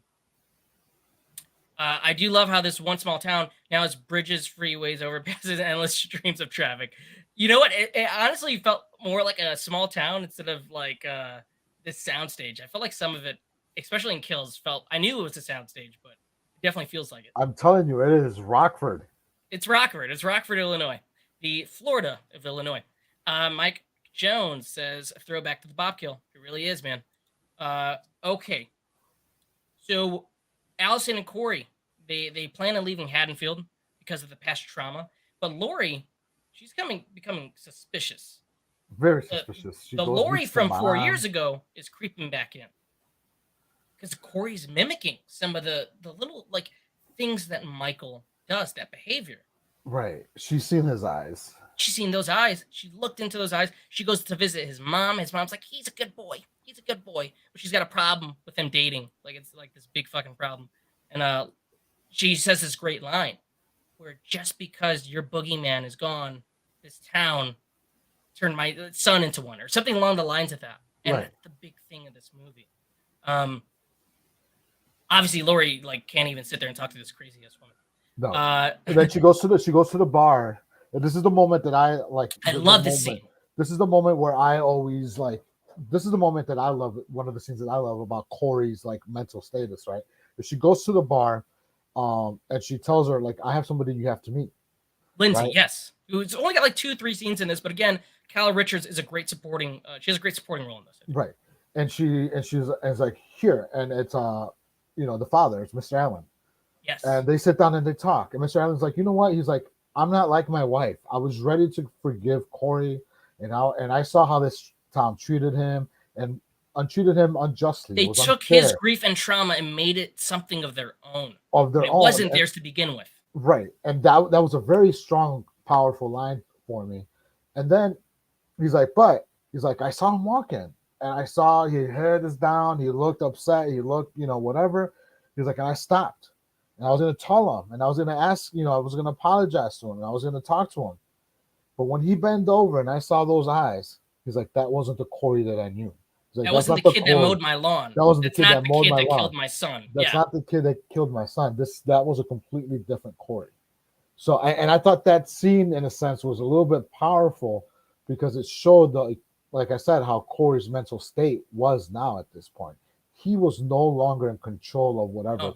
I do love how this one small town now has bridges, freeways, overpasses, and endless streams of traffic. You know what? It honestly felt more like a small town instead of like this soundstage. I felt like some of it, especially in kills, felt. I knew it was a soundstage, but it definitely feels like it. I'm telling you, it is Rockford. It's Rockford. It's Rockford, Illinois, the Florida of Illinois. Mike Jones says, a throwback to the Bob kill. It really is, man. Okay. So Allison and Corey, they plan on leaving Haddonfield because of the past trauma. But Lori, she's becoming suspicious. Very The suspicious. She the goes Lori meets the from 4 years mom. ago is creeping back in because Corey's mimicking some of the little like things that Michael does, that behavior. Right. She's seen his eyes. She's seen those eyes. She looked into those eyes. She goes to visit his mom. His mom's like, he's a good boy. He's a good boy. But she's got a problem with him dating. Like it's like this big fucking problem. And she says this great line where just because your boogeyman is gone, this town turned my son into one, or something along the lines of that. And Right. that's the big thing of this movie. Obviously Lori like can't even sit there and talk to this crazy ass woman. No. And then she goes to the bar. And this is the moment that I like. I love this scene. This is the moment where I always like. This is the moment that I love. One of the scenes that I love about Corey's like mental status, right? If she goes to the bar, and she tells her like, "I have somebody you have to meet." Lindsay, right? yes, who's only got like 2-3 scenes in this, but again, Kyle Richards is a great supporting. She has a great supporting role in this. Right. And she's like here, and it's the father, it's Mr. Allen. Yes. And they sit down and they talk. And Mr. Allen's like, you know what? He's like, I'm not like my wife. I was ready to forgive Corey, and I saw how this town treated him and treated him unjustly. They took his grief and trauma and made it something of their own. It wasn't theirs to begin with. Right. And that was a very strong, powerful line for me. And then he's like, I saw him walking, and I saw his head is down. He looked upset. He looked, whatever. He's like, and I stopped. And I was going to tell him, and I was going to ask, I was going to apologize to him, and I was going to talk to him. But when he bent over and I saw those eyes, he's like, that wasn't the Corey that I knew. Like, that wasn't the kid that mowed my lawn. That wasn't the kid that mowed my lawn. Killed my son. That's not the kid that killed my son. That was a completely different Corey. So, I thought that scene, in a sense, was a little bit powerful because it showed, like I said, how Corey's mental state was now at this point. He was no longer in control of whatever. Oh.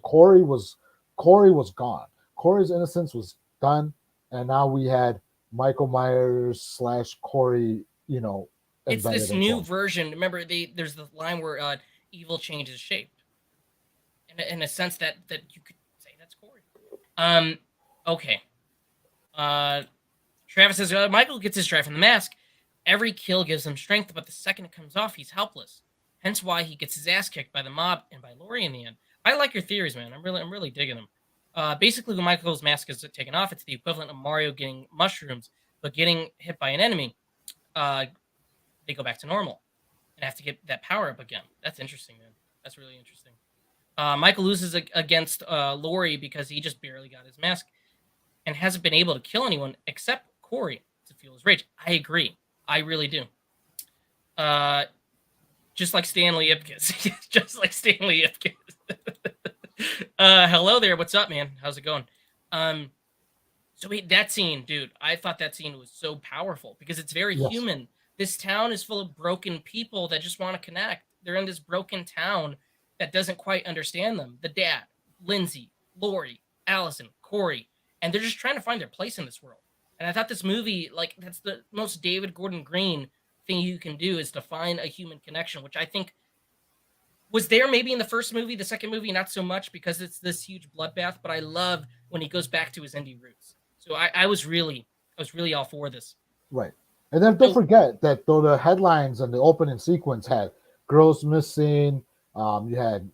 Corey was gone. Corey's innocence was done, and now we had Michael Myers / Corey. It's this new version. Remember, there's the line where evil changes shape, in a sense that you could say that's Corey. Okay. Travis says Michael gets his drive from the mask. Every kill gives him strength, but the second it comes off, he's helpless. Hence why he gets his ass kicked by the mob and by Lori in the end. I like your theories, man. I'm really digging them. Basically, when Michael's mask is taken off, it's the equivalent of Mario getting mushrooms, but getting hit by an enemy. They go back to normal and have to get that power up again. That's interesting, man. That's really interesting. Michael loses against Lori because he just barely got his mask and hasn't been able to kill anyone except Corey to fuel his rage. I agree. I really do. Just like Stanley Ipkiss. Just like Stanley Ipkiss. Hello there. What's up, man? How's it going? That scene, dude, I thought that scene was so powerful because it's very human. This town is full of broken people that just want to connect. They're in this broken town that doesn't quite understand them. The dad, Lindsay, Lori, Allison, Corey, and they're just trying to find their place in this world. And I thought this movie, like, that's the most David Gordon Green thing you can do is to find a human connection, which I think was there maybe in the first movie, the second movie, not so much because it's this huge bloodbath, but I love when he goes back to his indie roots. So I was really all for this. Right. And then don't forget that though the headlines and the opening sequence had girls missing, you had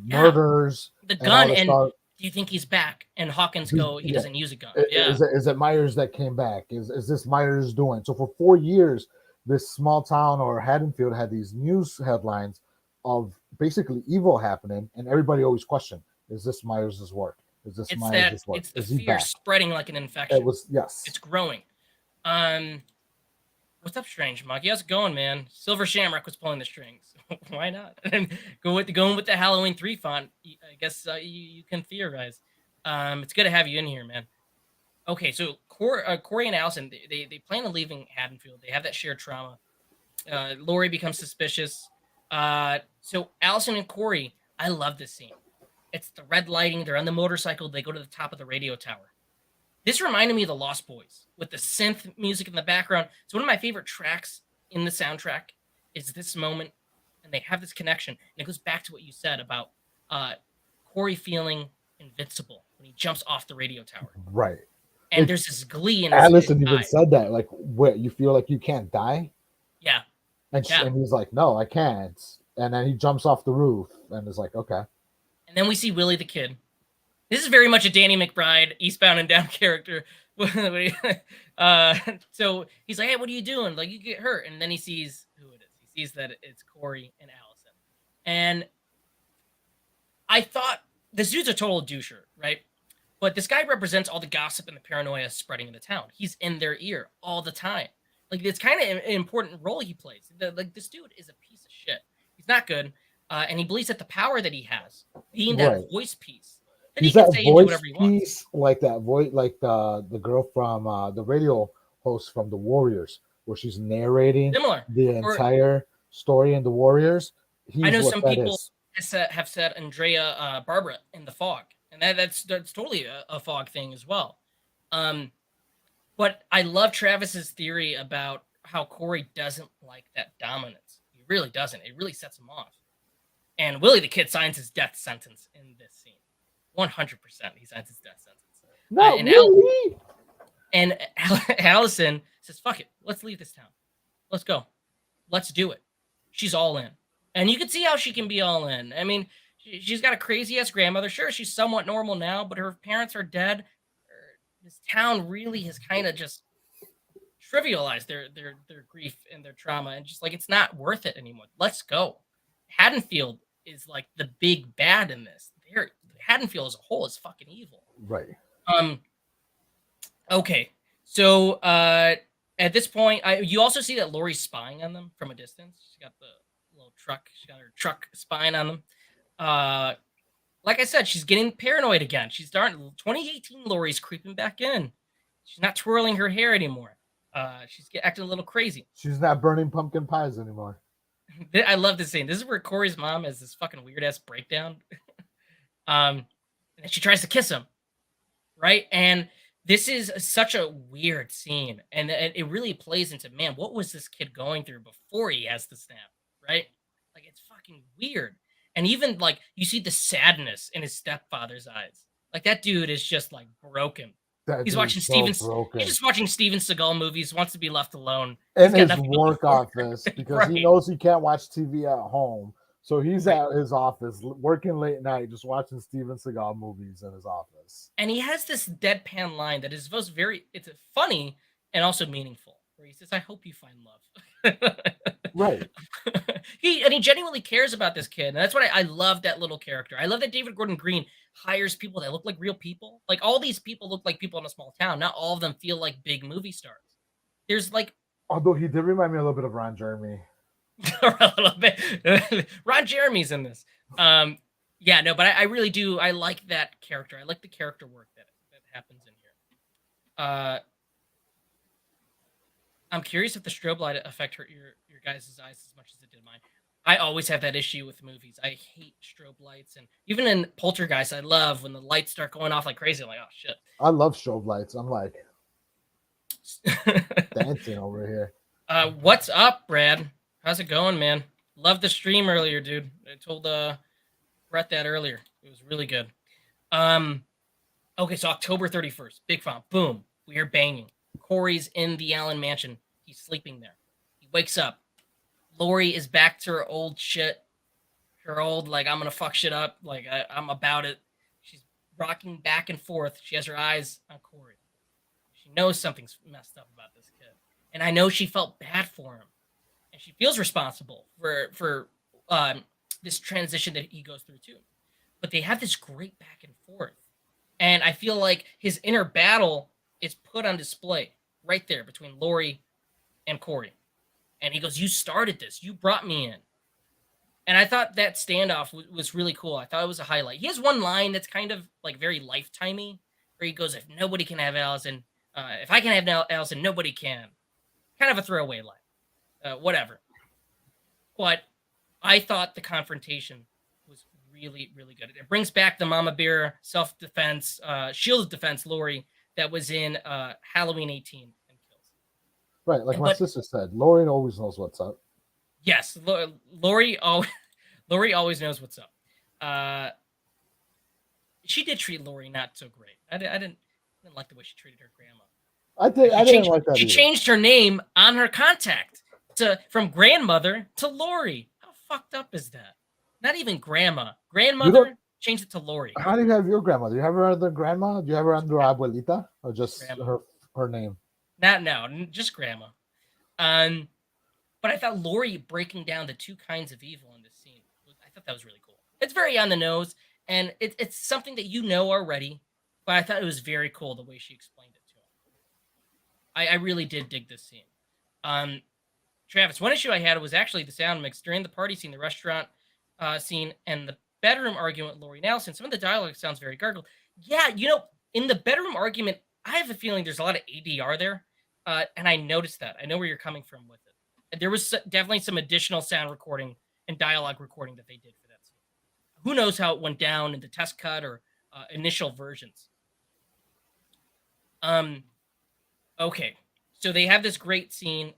murders, the gun, and do you think he's back? And Hawkins he doesn't use a gun. Is it Myers that came back? Is this Myers doing? So for 4 years, this small town or Haddonfield had these news headlines of basically evil happening, and everybody always questioned: is this Myers' work? Is this Myers' work? It's the fear spreading like an infection. It was It's growing. What's up, Strange Monkey? How's it going, man? Silver Shamrock was pulling the strings. Why not? Going with the Halloween 3 font. I guess you can theorize. It's good to have you in here, man. Okay, so Corey and Allison, they plan on leaving Haddonfield. They have that shared trauma. Lori becomes suspicious. So Allison and Corey, I love this scene. It's the red lighting. They're on the motorcycle. They go to the top of the radio tower. This reminded me of the Lost Boys with the synth music in the background. So one of my favorite tracks in the soundtrack is this moment, and they have this connection. And it goes back to what you said about Corey feeling invincible when he jumps off the radio tower. Right. And there's this glee in his Allison even eye. said that, like, "What, you feel like you can't die?" Yeah, And yeah. he's like, "No, I can't." And then he jumps off the roof and is like, "Okay." And then we see Willie the Kid. This is very much a Danny McBride, Eastbound and Down character. So he's like, "Hey, what are you doing? Like, you get hurt." And then he sees who it is. He sees that it's Corey and Allison. And I thought this dude's a total doucher, right? But this guy represents all the gossip and the paranoia spreading in the town. He's in their ear all the time. Like, it's kind of an important role he plays. Like, this dude is a piece of shit. He's not good, and he believes that the power that he has, being that Right. voice piece, that he He's can that say and do voice whatever he wants. piece, like that voice, like the girl from the radio host from the Warriors, where she's narrating Similar, the or entire story in the Warriors. I He's know what some that people is. have said Andrea Barbara in the fog, and that's totally a fog thing as well. Um, but I love Travis's theory about how Corey doesn't like that dominance. He really doesn't. It really sets him off. And Willie the Kid signs his death sentence in this scene. 100%, he signs his death sentence. Not really. And Allison says, "Fuck it, let's leave this town. Let's go. Let's do it." She's all in. And you can see how she can be all in. I mean, she's got a crazy ass grandmother. Sure, she's somewhat normal now, but her parents are dead. This town really has kind of just trivialized their grief and their trauma, and just like, it's not worth it anymore. Let's go. Haddonfield is like the big bad in this. Haddonfield as a whole is fucking evil. Right. Okay. So at this point, you also see that Lori's spying on them from a distance. She's got the little truck. She got her truck spying on them. Like I said, she's getting paranoid again. She's starting 2018. Lori's creeping back in. She's not twirling her hair anymore. She's acting a little crazy. She's not burning pumpkin pies anymore. I love this scene. This is where Corey's mom has this fucking weird ass breakdown. And she tries to kiss him, right? And this is such a weird scene, and it really plays into, man, what was this kid going through before he has the snap, right? Like, it's fucking weird. And even like, you see the sadness in his stepfather's eyes. Like, that dude is just like broken. He's watching broken. He's just watching Steven Seagal movies, wants to be left alone. In He's got his nothing to work look forward office to. because Right. he knows he can't watch TV at home. So he's Right. at his office working late night, just watching Steven Seagal movies in his office. And he has this deadpan line that is both it's funny and also meaningful, where he says, "I hope you find love." Right. He genuinely cares about this kid, and that's what I love that little character. I love that David Gordon Green hires people that look like real people. Like, all these people look like people in a small town. Not all of them feel like big movie stars. There's like, Although he did remind me a little bit of Ron Jeremy. a little bit. Ron Jeremy's in this. Yeah, no, but I really do. I like that character. I like the character work that happens in here. I'm curious if the strobe light affect your guys' eyes as much as it did mine. I always have that issue with movies. I hate strobe lights, and even in Poltergeist, I love when the lights start going off like crazy. I'm like, oh shit. I love strobe lights. I'm like dancing over here. What's up, Brad? How's it going, man? Love the stream earlier, dude. I told Brett that earlier. It was really good. Okay, so October 31st, big font. Boom. We are banging. Corey's in the Allen mansion. He's sleeping there. He wakes up. Lori is back to her old shit. Her old, like, I'm going to fuck shit up. Like, I'm about it. She's rocking back and forth. She has her eyes on Corey. She knows something's messed up about this kid. And I know she felt bad for him. And she feels responsible for this transition that he goes through too. But they have this great back and forth. And I feel like his inner battle is put on display right there between Lori and Corey. And he goes, "You started this. You brought me in." And I thought that standoff was really cool. I thought it was a highlight. He has one line that's kind of like very lifetimey, where he goes, "If nobody can have Allison, if I can have Allison, nobody can." Kind of a throwaway line. Whatever. But I thought the confrontation was really, really good. It brings back the Mama Bear self-defense, shield defense Lori that was in Halloween 18 and Kills. Right, like my sister said, Lori always knows what's up. Yes, Lori always knows what's up. She did treat Lori not so great. I didn't. didn't like the way she treated her grandma. I didn't like that She either. changed her name on her contact from grandmother to Lori. How fucked up is that? Not even grandma. Grandmother changed it to Lori. How do you have your grandma? Do you have her under grandma? Do you have her under abuelita, or just Grandma. her name? Just grandma. But I thought Lori breaking down the two kinds of evil in this scene, I thought that was really cool. It's very on the nose, and it's something that you know already, but I thought it was very cool the way she explained it to him. I really did dig this scene. Travis, one issue I had was actually the sound mix during the party scene, the restaurant scene, and the bedroom argument with Lori and Allison. Some of the dialogue sounds very gargled. Yeah, in the bedroom argument, I have a feeling there's a lot of ADR there, and I noticed that. I know where you're coming from with it. There was definitely some additional sound recording and dialogue recording that they did for that scene. Who knows how it went down in the test cut or initial versions. Okay, so they have this great scene,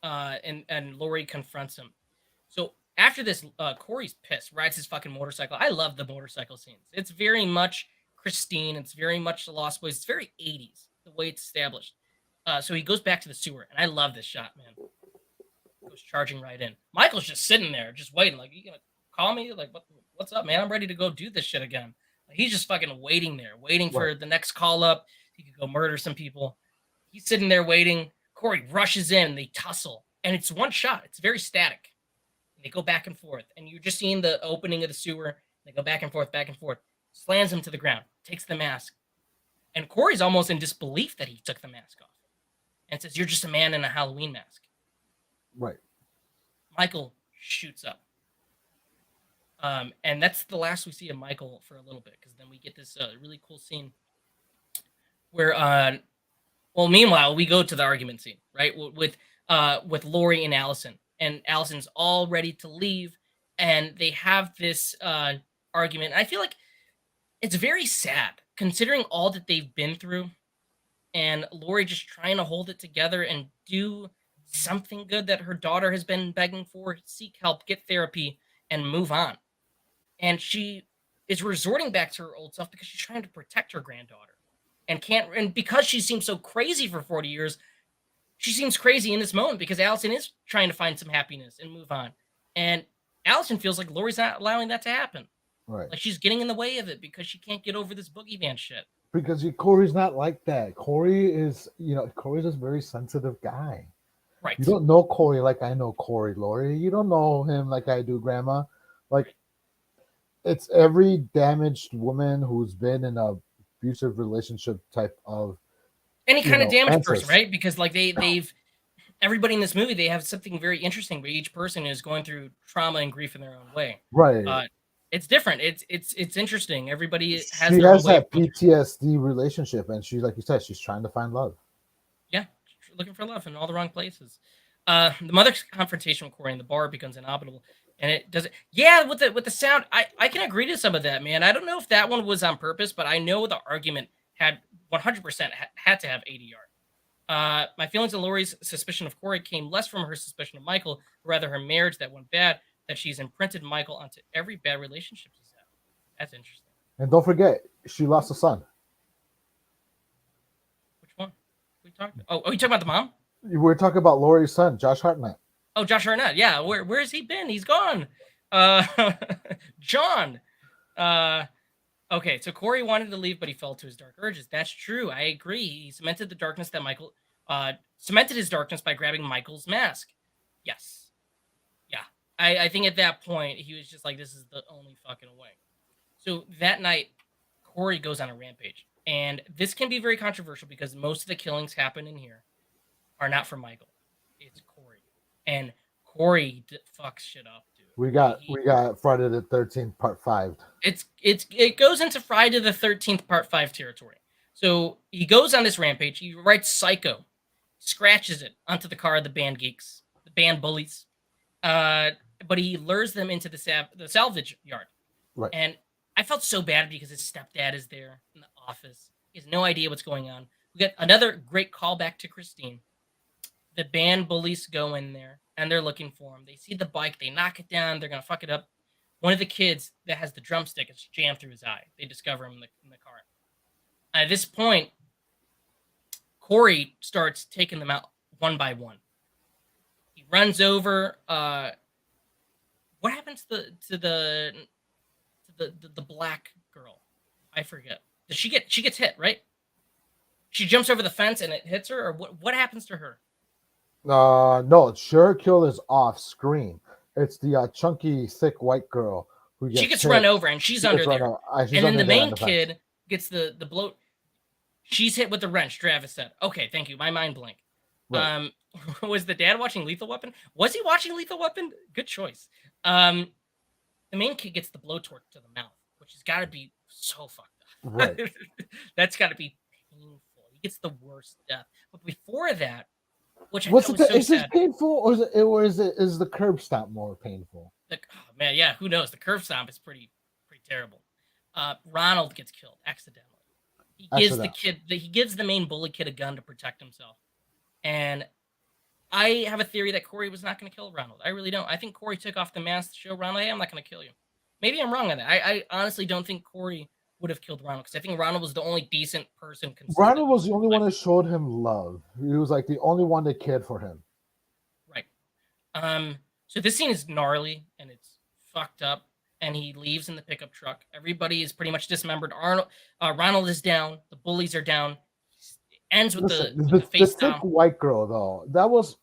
and Lori confronts him. So after this, Corey's pissed, rides his fucking motorcycle. I love the motorcycle scenes. It's very much Christine. It's very much the Lost Boys. It's very 80s, the way it's established. So he goes back to the sewer, and I love this shot, man. Goes charging right in. Michael's just sitting there, just waiting. Like, you gonna call me? Like, what's up, man? I'm ready to go do this shit again. Like, he's just fucking waiting there, waiting for the next call up. He could go murder some people. He's sitting there waiting. Corey rushes in. They tussle, and it's one shot. It's very static. And they go back and forth, and you're just seeing the opening of the sewer. They go back and forth, slams him to the ground, takes the mask, and Corey's almost in disbelief that he took the mask off, and says, "You're just a man in a Halloween mask." Right. Michael shoots up. And that's the last we see of Michael for a little bit, because then we get this really cool scene where, meanwhile, we go to the argument scene, right? With Lori and Allison. And Allison's all ready to leave, and they have this argument. I feel like it's very sad, considering all that they've been through, and Lori just trying to hold it together and do something good that her daughter has been begging for, seek help, get therapy, and move on. And she is resorting back to her old self because she's trying to protect her granddaughter, and because she seems so crazy for 40 years, she seems crazy in this moment because Allison is trying to find some happiness and move on. And Allison feels like Lori's not allowing that to happen. Right. Like she's getting in the way of it because she can't get over this boogeyman shit. Because Corey's not like that. Corey's a very sensitive guy. Right. You don't know Corey like I know Corey, Lori. You don't know him like I do Grandma. Like, it's every damaged woman who's been in a abusive relationship type of any kind of damaged person, right? Because like they've everybody in this movie, they have something very interesting, but each person is going through trauma and grief in their own way. Right. It's different. It's interesting. Everybody has that PTSD relationship, and she, like you said, she's trying to find love. Yeah, looking for love in all the wrong places. The mother's confrontation with Corey in the bar becomes inaudible, and it does it. Yeah, with the sound, I can agree to some of that, man. I don't know if that one was on purpose, but I know the argument had 100% had to have ADR. My feelings of Lori's suspicion of Corey came less from her suspicion of Michael, but rather her marriage that went bad, that she's imprinted Michael onto every bad relationship she's had. That's interesting. And don't forget, she lost a son. Which one? We talking about? Oh, you talking about the mom? We're talking about Lori's son, Josh Hartnett. Oh, Josh Hartnett. Yeah, where's he been? He's gone. John. Okay, so Corey wanted to leave, but he fell to his dark urges. That's true. I agree. He cemented the darkness that Michael cemented his darkness by grabbing Michael's mask. Yes. Yeah. I think at that point he was just like, this is the only fucking way. So that night, Corey goes on a rampage. And this can be very controversial because most of the killings happen in here are not for Michael. It's Corey. And Corey fucks shit up, dude. We got Friday the 13th Part 5. It goes into Friday the 13th Part 5 territory. So he goes on this rampage. He writes Psycho, scratches it onto the car of the band geeks, the band bullies. But he lures them into the salvage yard. Right. And I felt so bad because his stepdad is there in the office. He has no idea what's going on. We get another great callback to Christine. The band bullies go in there, and they're looking for him. They see the bike. They knock it down. They're going to fuck it up. One of the kids that has the drumstick is jammed through his eye. They discover him in the car. At this point, Corey starts taking them out one by one. He runs over. What happens to the black girl? I forget. Does she gets hit, right? She jumps over the fence and it hits her, or what happens to her? No, sure kill is off screen. It's the chunky, thick white girl who She gets gets run hit. over and she's She gets under run there. out. She's And then under the there on main the fence. kid gets the blow. She's hit with the wrench, Travis said. Okay, thank you. My mind blank. Right. Was the dad watching Lethal Weapon? Was he watching Lethal Weapon? Good choice. The main kid gets the blowtorch to the mouth, which has got to be so fucked up. Right. That's got to be painful. He gets the worst death. But before that, which I What's thought it? was so Is this sad. painful, or is the curb stomp more painful? Like, oh man, yeah, who knows? The curve stomp is pretty terrible. Ronald gets killed accidentally. He gives the kid, he gives the main bully kid a gun to protect himself. And I have a theory that Corey was not going to kill Ronald. I really don't. I think Corey took off the mask to show Ronald, hey, I'm not going to kill you. Maybe I'm wrong on that. I honestly don't think Corey would have killed Ronald because I think Ronald was the only decent person. Ronald was the only one that showed him love. He was like the only one that cared for him. Right. So this scene is gnarly and it's fucked up. And he leaves in the pickup truck. Everybody is pretty much dismembered. Ronald is down. The bullies are down. Ends with the face thick down. white girl, though, that was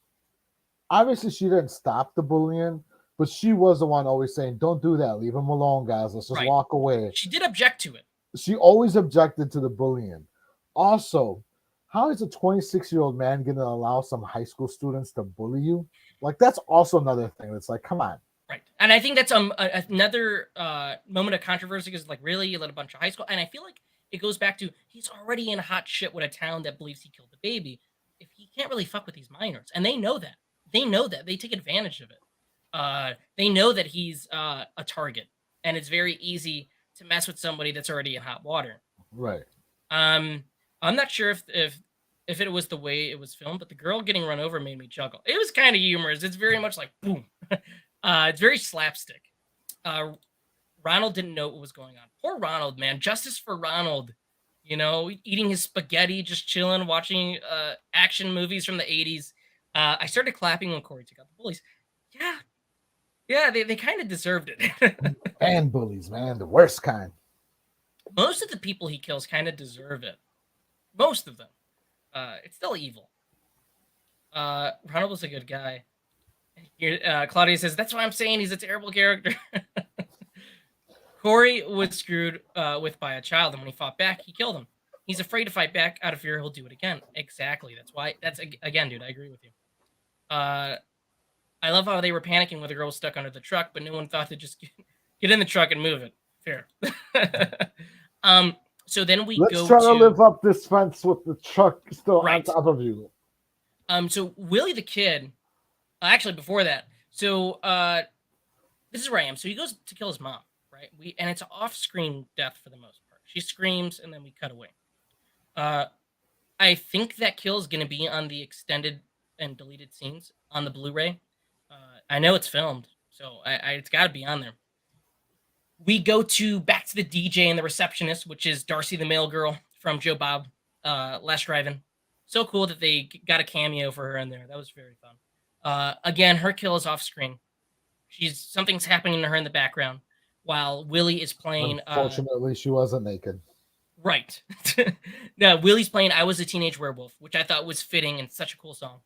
obviously she didn't stop the bullying, but she was the one always saying, "Don't do that. Leave him alone, guys. Let's just walk away." She did object to it. She always objected to the bullying. Also, how is a 26-year-old man going to allow some high school students to bully you? Like, that's also another thing. It's like, come on. Right. And I think that's another moment of controversy because, like, really, you let a bunch of high school. And I feel like it goes back to he's already in hot shit with a town that believes he killed the baby. If he can't really fuck with these minors, and they know that. They know that. They take advantage of it. They know that he's a target. And it's very easy to mess with somebody that's already in hot water. Right. I'm not sure if it was the way it was filmed, but the girl getting run over made me chuckle. It was kind of humorous. It's very much like boom. It's very slapstick. Ronald didn't know what was going on. Poor Ronald, man. Justice for Ronald. You know, eating his spaghetti, just chilling, watching action movies from the 80s. I started clapping when Corey took out the bullies. Yeah, they kind of deserved it. And bullies, man, the worst kind. Most of the people he kills kind of deserve it. Most of them. It's still evil. Ronald was a good guy. Here, Claudia says, that's why I'm saying he's a terrible character. Corey was screwed with by a child, and when he fought back, he killed him. He's afraid to fight back. Out of fear, he'll do it again. Exactly. That's again, dude, I agree with you. I love how they were panicking when the girl was stuck under the truck, but no one thought to just get in the truck and move it. Fair. So then let's try to live up this fence with the truck still on top of you. So Willie the kid, actually before that, so this is where I am. So he goes to kill his mom, right? And it's an off-screen death for the most part. She screams and then we cut away. I think that kill is going to be on the extended and deleted scenes on the Blu-ray. I know it's filmed, so it's got to be on there. We go back to the DJ and the receptionist, which is Darcy the mail girl from Joe Bob, Last Drive-In. So cool that they got a cameo for her in there. That was very fun. Again, her kill is off screen. Something's happening to her in the background while Willie is playing. Unfortunately, she wasn't naked. Right. No, Willie's playing I Was a Teenage Werewolf, which I thought was fitting and such a cool song.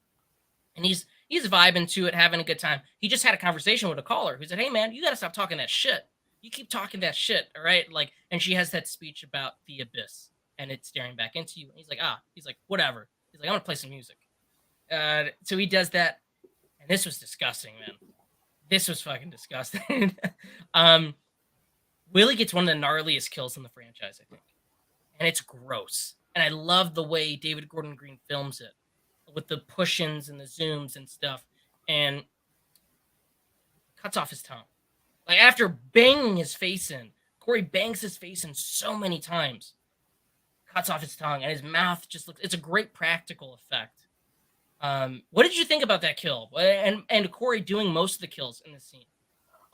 And he's vibing to it, having a good time. He just had a conversation with a caller who said, hey, man, you got to stop talking that shit. You keep talking that shit, all right? Like, and she has that speech about the abyss, and it's staring back into you. And he's like, whatever. He's like, I'm going to play some music. So he does that, and this was disgusting, man. This was fucking disgusting. Willie gets one of the gnarliest kills in the franchise, I think. And it's gross. And I love the way David Gordon Green films it with the push-ins and the zooms and stuff, and cuts off his tongue. Like, after banging his face in, Corey bangs his face in so many times, cuts off his tongue, and his mouth just looks... It's a great practical effect. What did you think about that kill? And Corey doing most of the kills in this scene?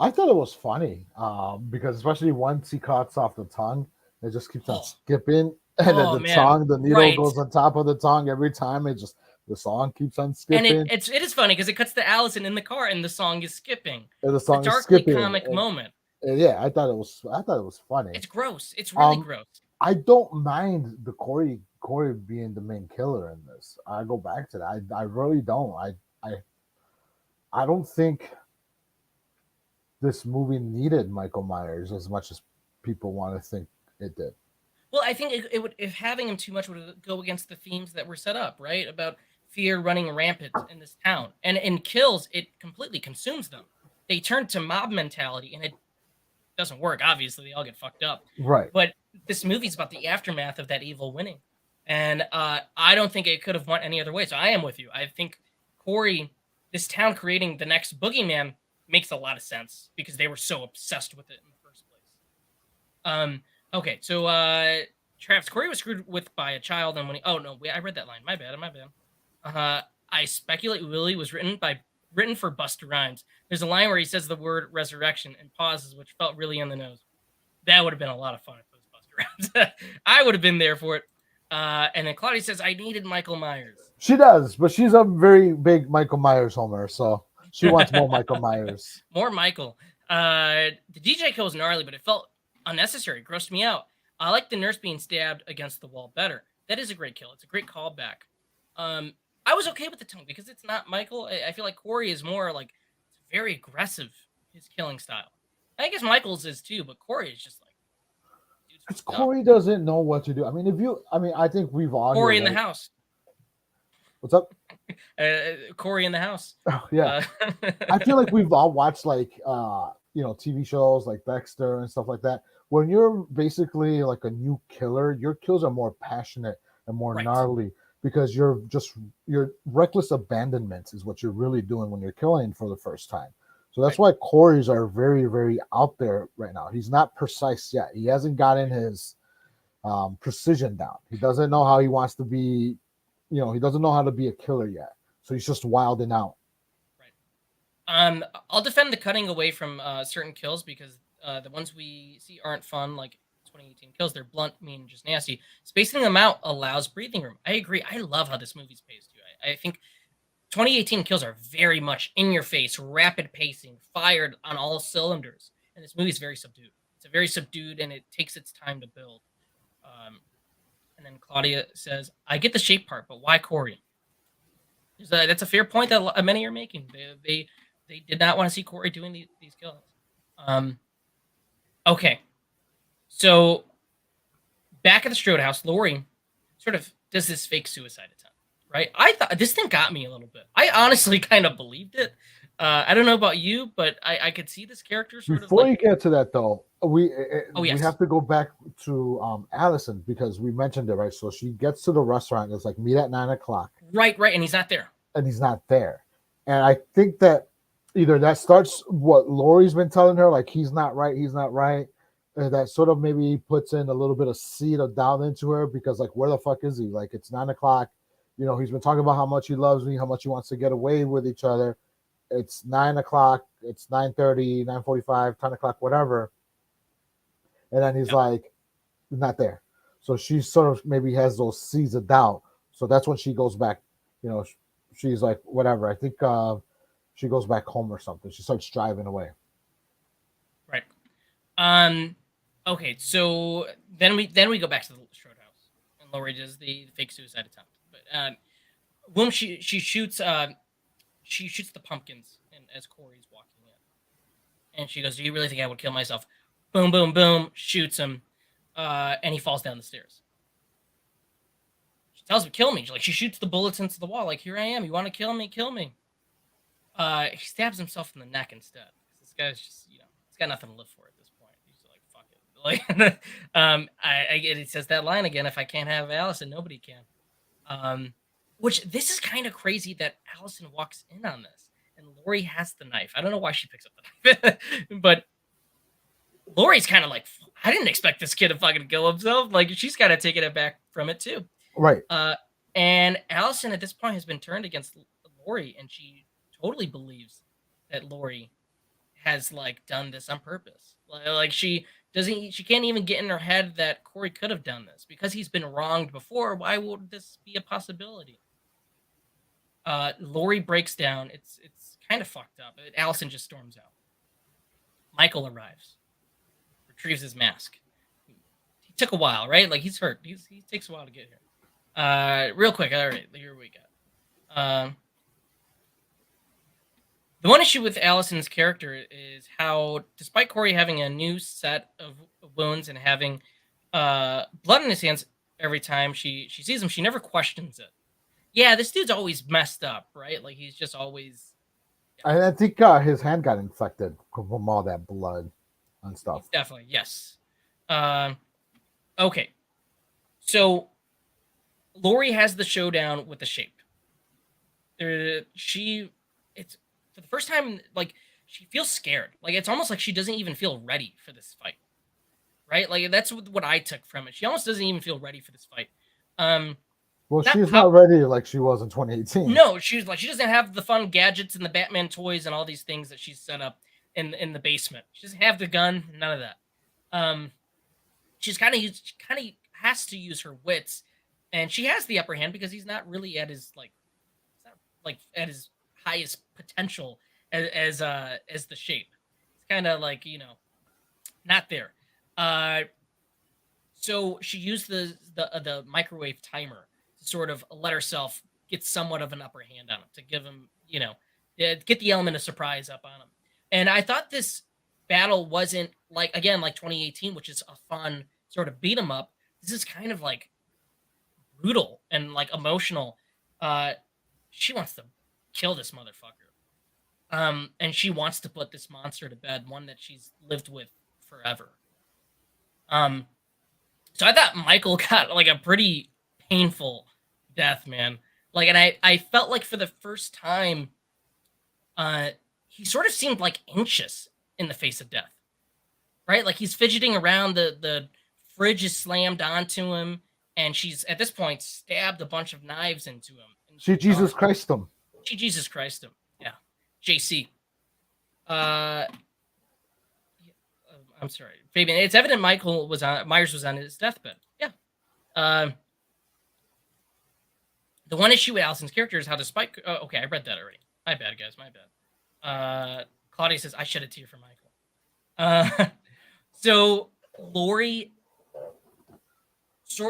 I thought it was funny, because especially once he cuts off the tongue, it just keeps on skipping. And then Oh the man, tongue, the needle right. goes on top of the tongue every time. It just the song keeps on And skipping, it is funny because it cuts to Allison in the car and the song is skipping. and the It's a song is darkly skipping. comic moment. And yeah, I thought it was funny. It's gross. It's really Um, gross. I don't mind the Corey being the main killer in this. I go back to that. I really don't. I I don't think this movie needed Michael Myers as much as people want to think it did. Well, I think it would, if having him too much would go against the themes that were set up, right? About fear running rampant in this town. And in Kills, it completely consumes them. They turn to mob mentality and it doesn't work. Obviously, they all get fucked up. Right. But this movie's about the aftermath of that evil winning. And I don't think it could have went any other way. So I am with you. I think Corey, this town creating the next boogeyman makes a lot of sense because they were so obsessed with it in the first place. Okay, so Travis, Corey was screwed with by a child, and when he, oh no, wait, I read that line. My bad, my bad. I speculate Willie was written for Busta Rhymes. There's a line where he says the word resurrection and pauses, which felt really on the nose. That would have been a lot of fun if it was Busta Rhymes. I would have been there for it. And then Claudia says, I needed Michael Myers. She does, but she's a very big Michael Myers homer, so she wants more Michael Myers. More Michael. The DJ kill was gnarly, but it felt unnecessary. It grossed me out. I like the nurse being stabbed against the wall better. That is a great kill. It's a great callback. I was okay with the tone because it's not Michael. I feel like Corey is more like very aggressive, his killing style. I guess Michael's is too, but Corey is just like, Because Corey doesn't know what to do. I think we've all Corey in the house. What's up? Corey in the house. Oh, yeah. I feel like we've all watched like TV shows like Dexter and stuff like that. When you're basically like a new killer, your kills are more passionate and more gnarly because your reckless abandonment is what you're really doing when you're killing for the first time. So that's why Corey's are very, very out there right now. He's not precise yet. He hasn't gotten his precision down. He doesn't know how he wants to be. He doesn't know how to be a killer yet. So he's just wilding out. Right. I'll defend the cutting away from certain kills because the ones we see aren't fun, like 2018 kills. They're blunt, mean, just nasty. Spacing them out allows breathing room. I agree. I love how this movie's paced too. I think 2018 kills are very much in your face, rapid pacing, fired on all cylinders. And this movie's very subdued. It's a very subdued, and it takes its time to build. And then Claudia says, I get the shape part, but why Corey? That's a fair point that many are making. They did not want to see Corey doing these kills. Okay. So back at the Strode house, Laurie sort of does this fake suicide attempt, right? I thought this thing got me a little bit. I honestly kind of believed it. I don't know about you, but I could see this character Before you get to that, though, we have to go back to Allison because we mentioned it, right? So she gets to the restaurant. It's like meet at 9:00. Right, and he's not there. And I think that either that starts what Laurie's been telling her, like he's not right. That sort of maybe puts in a little bit of seed of doubt into her because like where the fuck is he? Like it's 9:00. He's been talking about how much he loves me, how much he wants to get away with each other. It's 9:00, it's 9:30, 9:45, 10:00, whatever. And then he's like, not there. So she sort of maybe has those seeds of doubt. So that's when she goes back, she's like, whatever. I think she goes back home or something. She starts driving away. Right. Okay, so then we go back to the Strode house. And Laurie does the fake suicide attempt. But boom, she shoots the pumpkins as Corey's walking in. And she goes, do you really think I would kill myself? Boom, boom, boom, shoots him. And he falls down the stairs. She tells him, kill me. She shoots the bullets into the wall. Like, here I am. You want to kill me? Kill me. He stabs himself in the neck instead. This guy's just, he's got nothing to live for at this point. He's like, fuck it. It says that line again, if I can't have Allison, nobody can. Which this is kind of crazy that Allison walks in on this and Laurie has the knife. I don't know why she picks up the knife, but Laurie's kind of like, I didn't expect this kid to fucking kill himself. Like she's kind of taking it back from it too. Right. And Allison at this point has been turned against Laurie and she totally believes that Laurie has like done this on purpose. Like she She can't even get in her head that Corey could have done this because he's been wronged before. Why would this be a possibility? Lori breaks down. It's kind of fucked up. Allison just storms out. Michael arrives, retrieves his mask. He took a while, right? Like, he's hurt. He takes a while to get here. Real quick. All right, here we go. The one issue with Allison's character is how, despite Corey having a new set of wounds and having blood in his hands every time she sees him, she never questions it. Yeah, this dude's always messed up, right? Like, he's just always... I think his hand got infected from all that blood and stuff. Definitely, yes. Okay. So, Lori has the showdown with the Shape. It's for the first time, like, she feels scared. Like, it's almost like she doesn't even feel ready for this fight. Right? Like, that's what I took from it. She almost doesn't even feel ready for this fight. Well, she's not ready like she was in 2018. No, she doesn't have the fun gadgets and the Batman toys and all these things that she's set up in the basement. She doesn't have the gun, none of that. She's kind of has to use her wits, and she has the upper hand because he's not really at his at his highest potential as the Shape. It's kind of like, not there. So she used the microwave timer to sort of let herself get somewhat of an upper hand on him, to give him, get the element of surprise up on him. And I thought this battle wasn't like 2018, which is a fun sort of beat 'em up. This is kind of like brutal and like emotional. She wants to kill this motherfucker. And she wants to put this monster to bed, one that she's lived with forever. So I thought Michael got like a pretty painful death, man. Like, and I felt like for the first time, he sort of seemed like anxious in the face of death, right? Like, he's fidgeting around, the fridge is slammed onto him, and she's at this point stabbed a bunch of knives into him. She Jesus Christ him. She Jesus Christ him. Yeah. JC. I'm sorry, Fabian. It's evident Myers was on his deathbed. Yeah. The one issue with Allison's character is how, despite okay, I read that already. My bad, guys. My bad. Claudia says I shed a tear for Michael. So Lori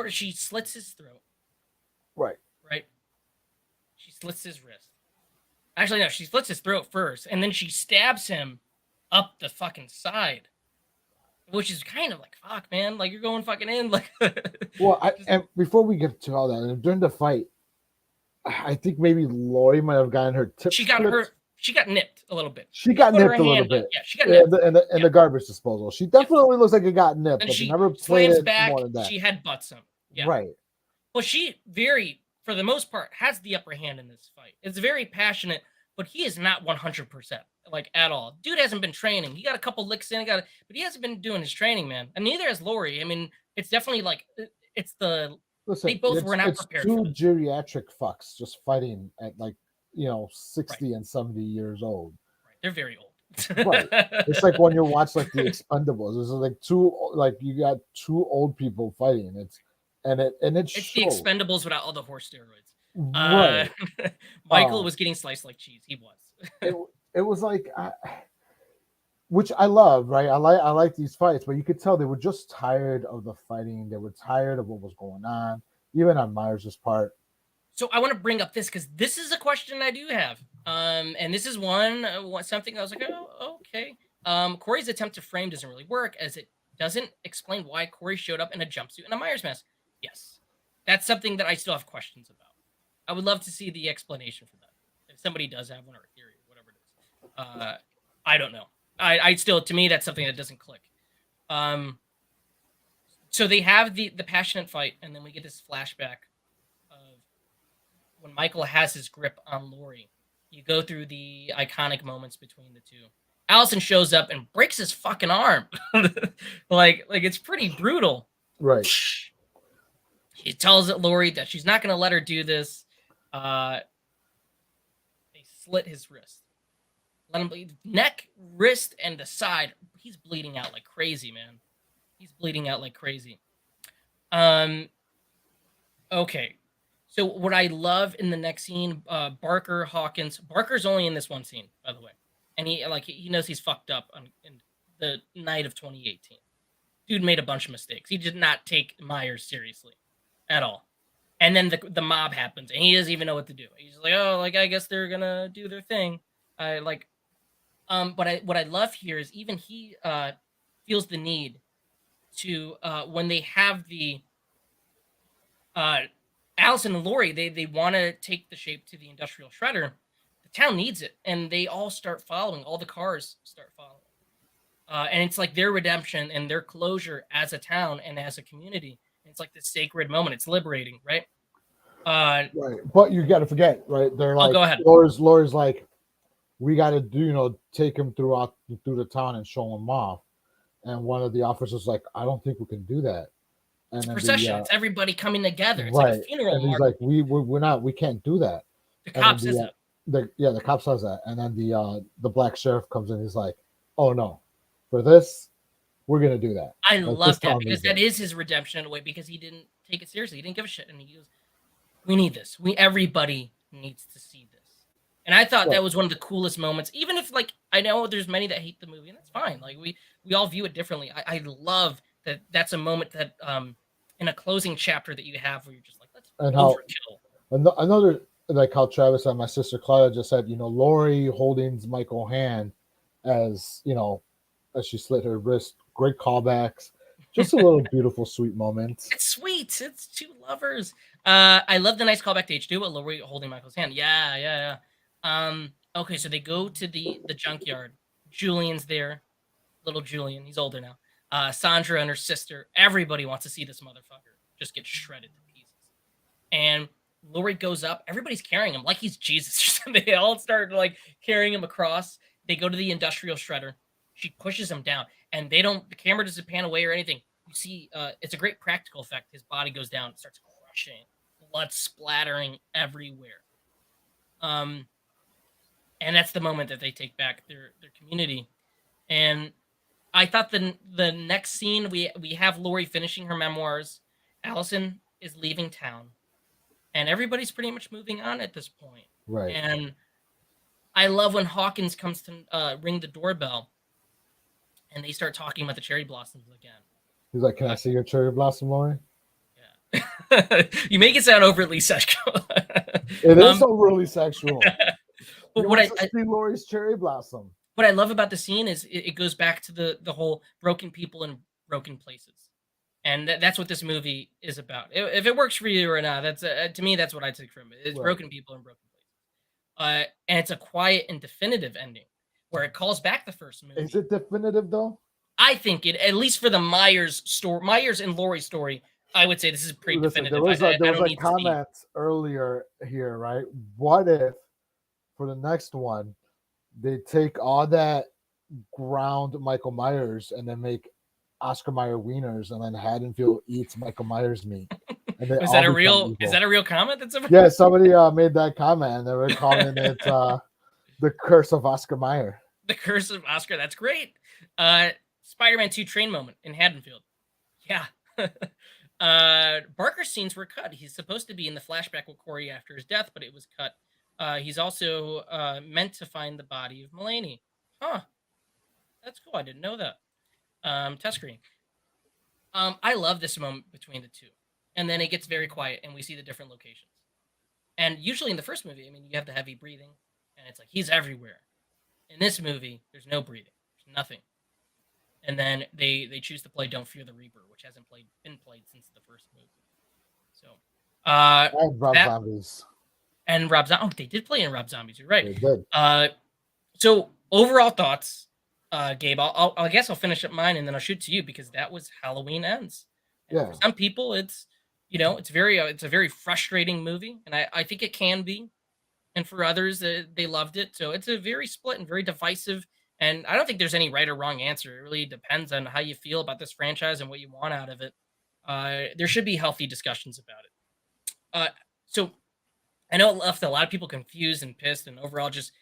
she slits his throat. Right. Right. She slits his wrist. Actually, no, she slits his throat first, and then she stabs him up the fucking side. Which is kind of like, fuck, man. Like, you're going fucking in. Like, well, and before we get to all that, during the fight, I think maybe Lori might have gotten her tip. She got nipped a little bit. She got nipped a little bit. Yeah, she got nipped. In the garbage disposal. She definitely looks like it got nipped. And but she never slams played back. More than that. She headbutts him. Yeah. Right. Well, she for the most part, has the upper hand in this fight. It's very passionate, but he is not 100%, like, at all. Dude hasn't been training. He got a couple licks in, but he hasn't been doing his training, man. And neither has Lori. I mean, it's definitely like, Listen, they both were not prepared. Two geriatric fucks just fighting at 60 right. and 70 years old. Right. They're very old. Right. It's like when you watch like the Expendables. It's like you got two old people fighting. It's the Expendables without all the horse steroids. Right. Michael was getting sliced like cheese. He was. It was like, which I love, right? I like these fights, but you could tell they were just tired of the fighting. They were tired of what was going on, even on Myers' part. So I want to bring up this because this is a question I do have, and this is something I was like, oh, okay. Corey's attempt to frame doesn't really work, as it doesn't explain why Corey showed up in a jumpsuit and a Myers mask. Yes, that's something that I still have questions about. I would love to see the explanation for that. If somebody does have one, or a theory, whatever it is. I don't know. I still, to me, that's something that doesn't click. So they have the passionate fight, and then we get this flashback of when Michael has his grip on Lori. You go through the iconic moments between the two. Allison shows up and breaks his fucking arm. like it's pretty brutal. Right. She tells Lori that she's not going to let her do this. They slit his wrist. Let him bleed. Neck, wrist, and the side. He's bleeding out like crazy, man. He's bleeding out like crazy. Um, okay. So what I love in the next scene, Barker Hawkins. Barker's only in this one scene, by the way, and he knows he's fucked up on in the night of 2018. Dude made a bunch of mistakes. He did not take Myers seriously at all. And then the mob happens, and he doesn't even know what to do. He's like, oh, like I guess they're gonna do their thing. I like, but what I love here is even he feels the need to when they have the uh Allison and Lori, they want to take the shape to the industrial shredder. The town needs it, and they all start following. All the cars start following, and it's like their redemption and their closure as a town and as a community. It's like this sacred moment. It's liberating, right? Right, but you got to forget, right? They're like, go ahead. Laura's like, we got to do, take him through the town and show him off. And one of the officers like, I don't think we can do that. And It's a then procession. It's everybody coming together. It's right, like a funeral. and he's like, we can't do that. The cop says that. The cop says that, and then the black sheriff comes in. He's like, oh no, for this, we're gonna do that. I love that because that is his redemption in a way, because he didn't take it seriously. He didn't give a shit, and he goes, we need this. Everybody needs to see this. And I thought that was one of the coolest moments, even if, like, I know there's many that hate the movie, and that's fine. Like, we all view it differently. I love that that's a moment that in a closing chapter that you have where you're just like, let's overkill. Another, like how Travis and my sister Claudia just said, Lori holding Michael's hand as as she slit her wrist. Great callbacks. Just a little beautiful, sweet moment. It's sweet. It's two lovers. I love the nice callback to H2, but Lori holding Michael's hand. Yeah. Okay, so they go to the junkyard. Julian's there. Little Julian. He's older now. Sandra and her sister. Everybody wants to see this motherfucker just get shredded to pieces. And Lori goes up. Everybody's carrying him like he's Jesus. They all start like carrying him across. They go to the industrial shredder. She pushes him down, and the camera doesn't pan away or anything. You see, it's a great practical effect. His body goes down, starts crushing, blood splattering everywhere. And that's the moment that they take back their community. And I thought the next scene, we have Lori finishing her memoirs. Allison is leaving town, and everybody's pretty much moving on at this point. Right. And I love when Hawkins comes to ring the doorbell, and they start talking about the cherry blossoms again. He's like, can I see your cherry blossom, Lori? Yeah. You make it sound overtly sexual. It is overly sexual. But what I see Lori's cherry blossom. What I love about the scene is it goes back to the whole broken people in broken places. And that's what this movie is about. If it works for you or not, that's to me, that's what I took from it. It's right. Broken people in broken places. And it's a quiet and definitive ending where it calls back the first movie. Is it definitive though? I think it, at least for the Myers and Lori story, I would say this is pretty definitive. There was a comment earlier here, right? What if for the next one they take all that ground Michael Myers and then make Oscar Mayer wieners, and then Haddonfield eats Michael Myers meat? Is that a real comment? Yeah, somebody made that comment, and they were calling it the curse of Oscar Mayer. The curse of Oscar. That's great. Spider-Man 2 train moment in Haddonfield. Yeah. Barker's scenes were cut. He's supposed to be in the flashback with Corey after his death, but it was cut. He's also meant to find the body of Mulaney. Huh. That's cool. I didn't know that. Test screening. I love this moment between the two. And then it gets very quiet, and we see the different locations. And usually in the first movie, I mean, you have the heavy breathing, and it's like, he's everywhere. In this movie, there's no breathing. There's nothing. And then they choose to play Don't Fear the Reaper, which hasn't been played since the first movie. So, and Rob Zombies. And Rob Zombies. Oh, they did play in Rob Zombies. You're right. They did. So overall thoughts, Gabe. I guess I'll finish up mine, and then I'll shoot to you, because that was Halloween Ends. And yeah. For some people, it's it's a very frustrating movie, and I think it can be. And for others, they loved it. So it's a very split and very divisive. And I don't think there's any right or wrong answer. It really depends on how you feel about this franchise and what you want out of it. There should be healthy discussions about it. So I know it left a lot of people confused and pissed and overall just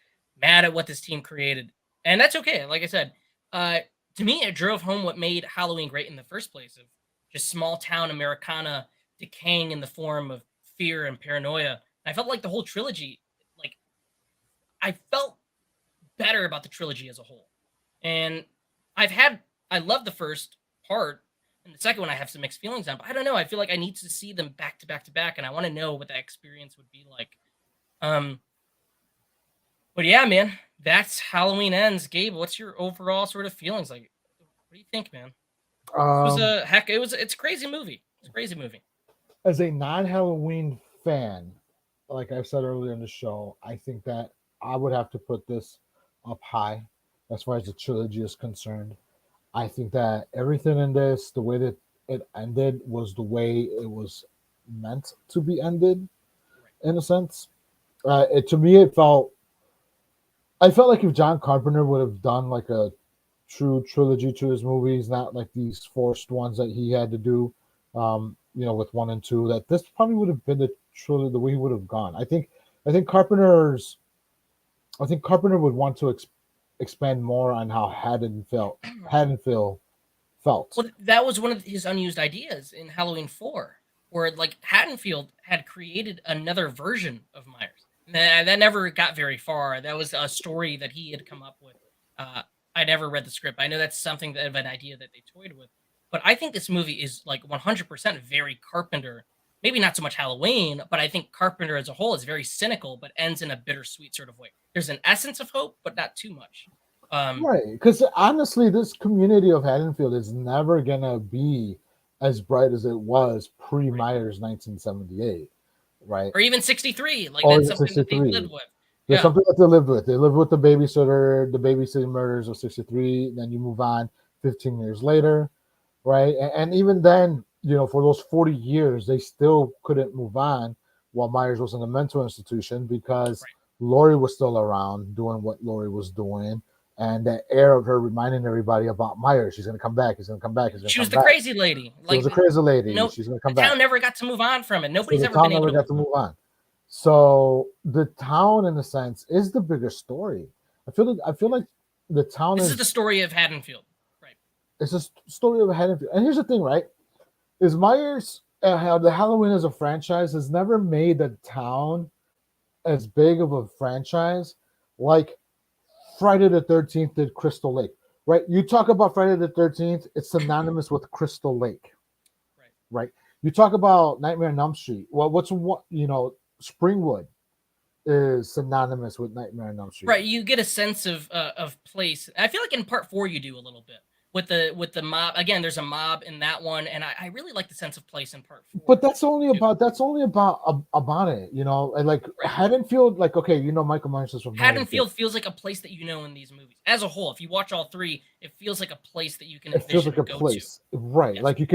mad at what this team created. And that's okay. Like I said, to to me, it drove home what made Halloween great in the first place of just small town Americana decaying in the form of fear and paranoia. I felt like the whole trilogy, like I felt better about the trilogy as a whole. And I've had I love the first part, and the second one I have some mixed feelings on, but I don't know. I feel like I need to see them back to back to back, and I want to know what that experience would be like. Um, but yeah, man, that's Halloween Ends. Gabe, what's your overall sort of feelings like? What do you think, man? This was Um, a heck. It's a crazy movie. It's a crazy movie. as a non-Halloween fan, like I said earlier in the show, I think that I would have to put this up high as far as the trilogy is concerned. I think that everything in this, the way that it ended, was the way it was meant to be ended, Right. in a sense. To me, it felt. I felt like if John Carpenter would have done like a true trilogy to his movies, not like these forced ones that he had to do, with one and two, that this probably would have been the trilogy the way he would have gone. I think Carpenter's, I think Carpenter would want to expand more on how Haddonfield felt. Well, that was one of his unused ideas in Halloween 4, where like Haddonfield had created another version of Myers. That never got very far. That was a story that he had come up with. I never read the script. I know that's something of an idea that they toyed with. But I think this movie is like 100% very Carpenter. Maybe not so much Halloween, but I think Carpenter as a whole is very cynical, but ends in a bittersweet sort of way. There's an essence of hope, but not too much. Um, Right, because honestly, this community of Haddonfield is never gonna be as bright as it was pre right. Myers 1978, right? Or even 63. Like Or that's even something that they've 63. lived with. There's Yeah. something that they lived with. They lived with the babysitter, the babysitting murders of 63. Then you move on 15 years later, right? And even then, for those 40 years, they still couldn't move on while Myers was in a mental institution because Right. Lori was still around doing what Lori was doing. And that air of her reminding everybody about Myers. She's going to come back. He's going to come back. He's going to She was come the back. crazy lady. She was Like a crazy lady. no, She's going to the come back. town never got to move on from it. So Nobody's the ever town been able never to got move to on. move on. So the town, in a sense, is the bigger story. I feel like the town This is is the story of Haddonfield. Right. it's a story of Haddonfield. And here's the thing, right? Is Myers how the Halloween as a franchise has never made the town as big of a franchise like Friday the 13th did Crystal Lake. Right? You talk about Friday the 13th, it's synonymous with Crystal Lake, Right. right? You talk about Nightmare on Elm Street. Well, Springwood is synonymous with Nightmare on Elm Street. Right. You get a sense of place. I feel like in part 4 you do a little bit with the mob. Again, there's a mob in that one, and I really like the sense of place in part 4 But that's only about it, and like Right. Haddonfield, like okay, Michael Myers is from Haddonfield. Haddonfield feels like a place that you know in these movies. As a whole, if you watch all 3, it feels like a place that you can It feels envision like and a go to. place, right? Yes. Like you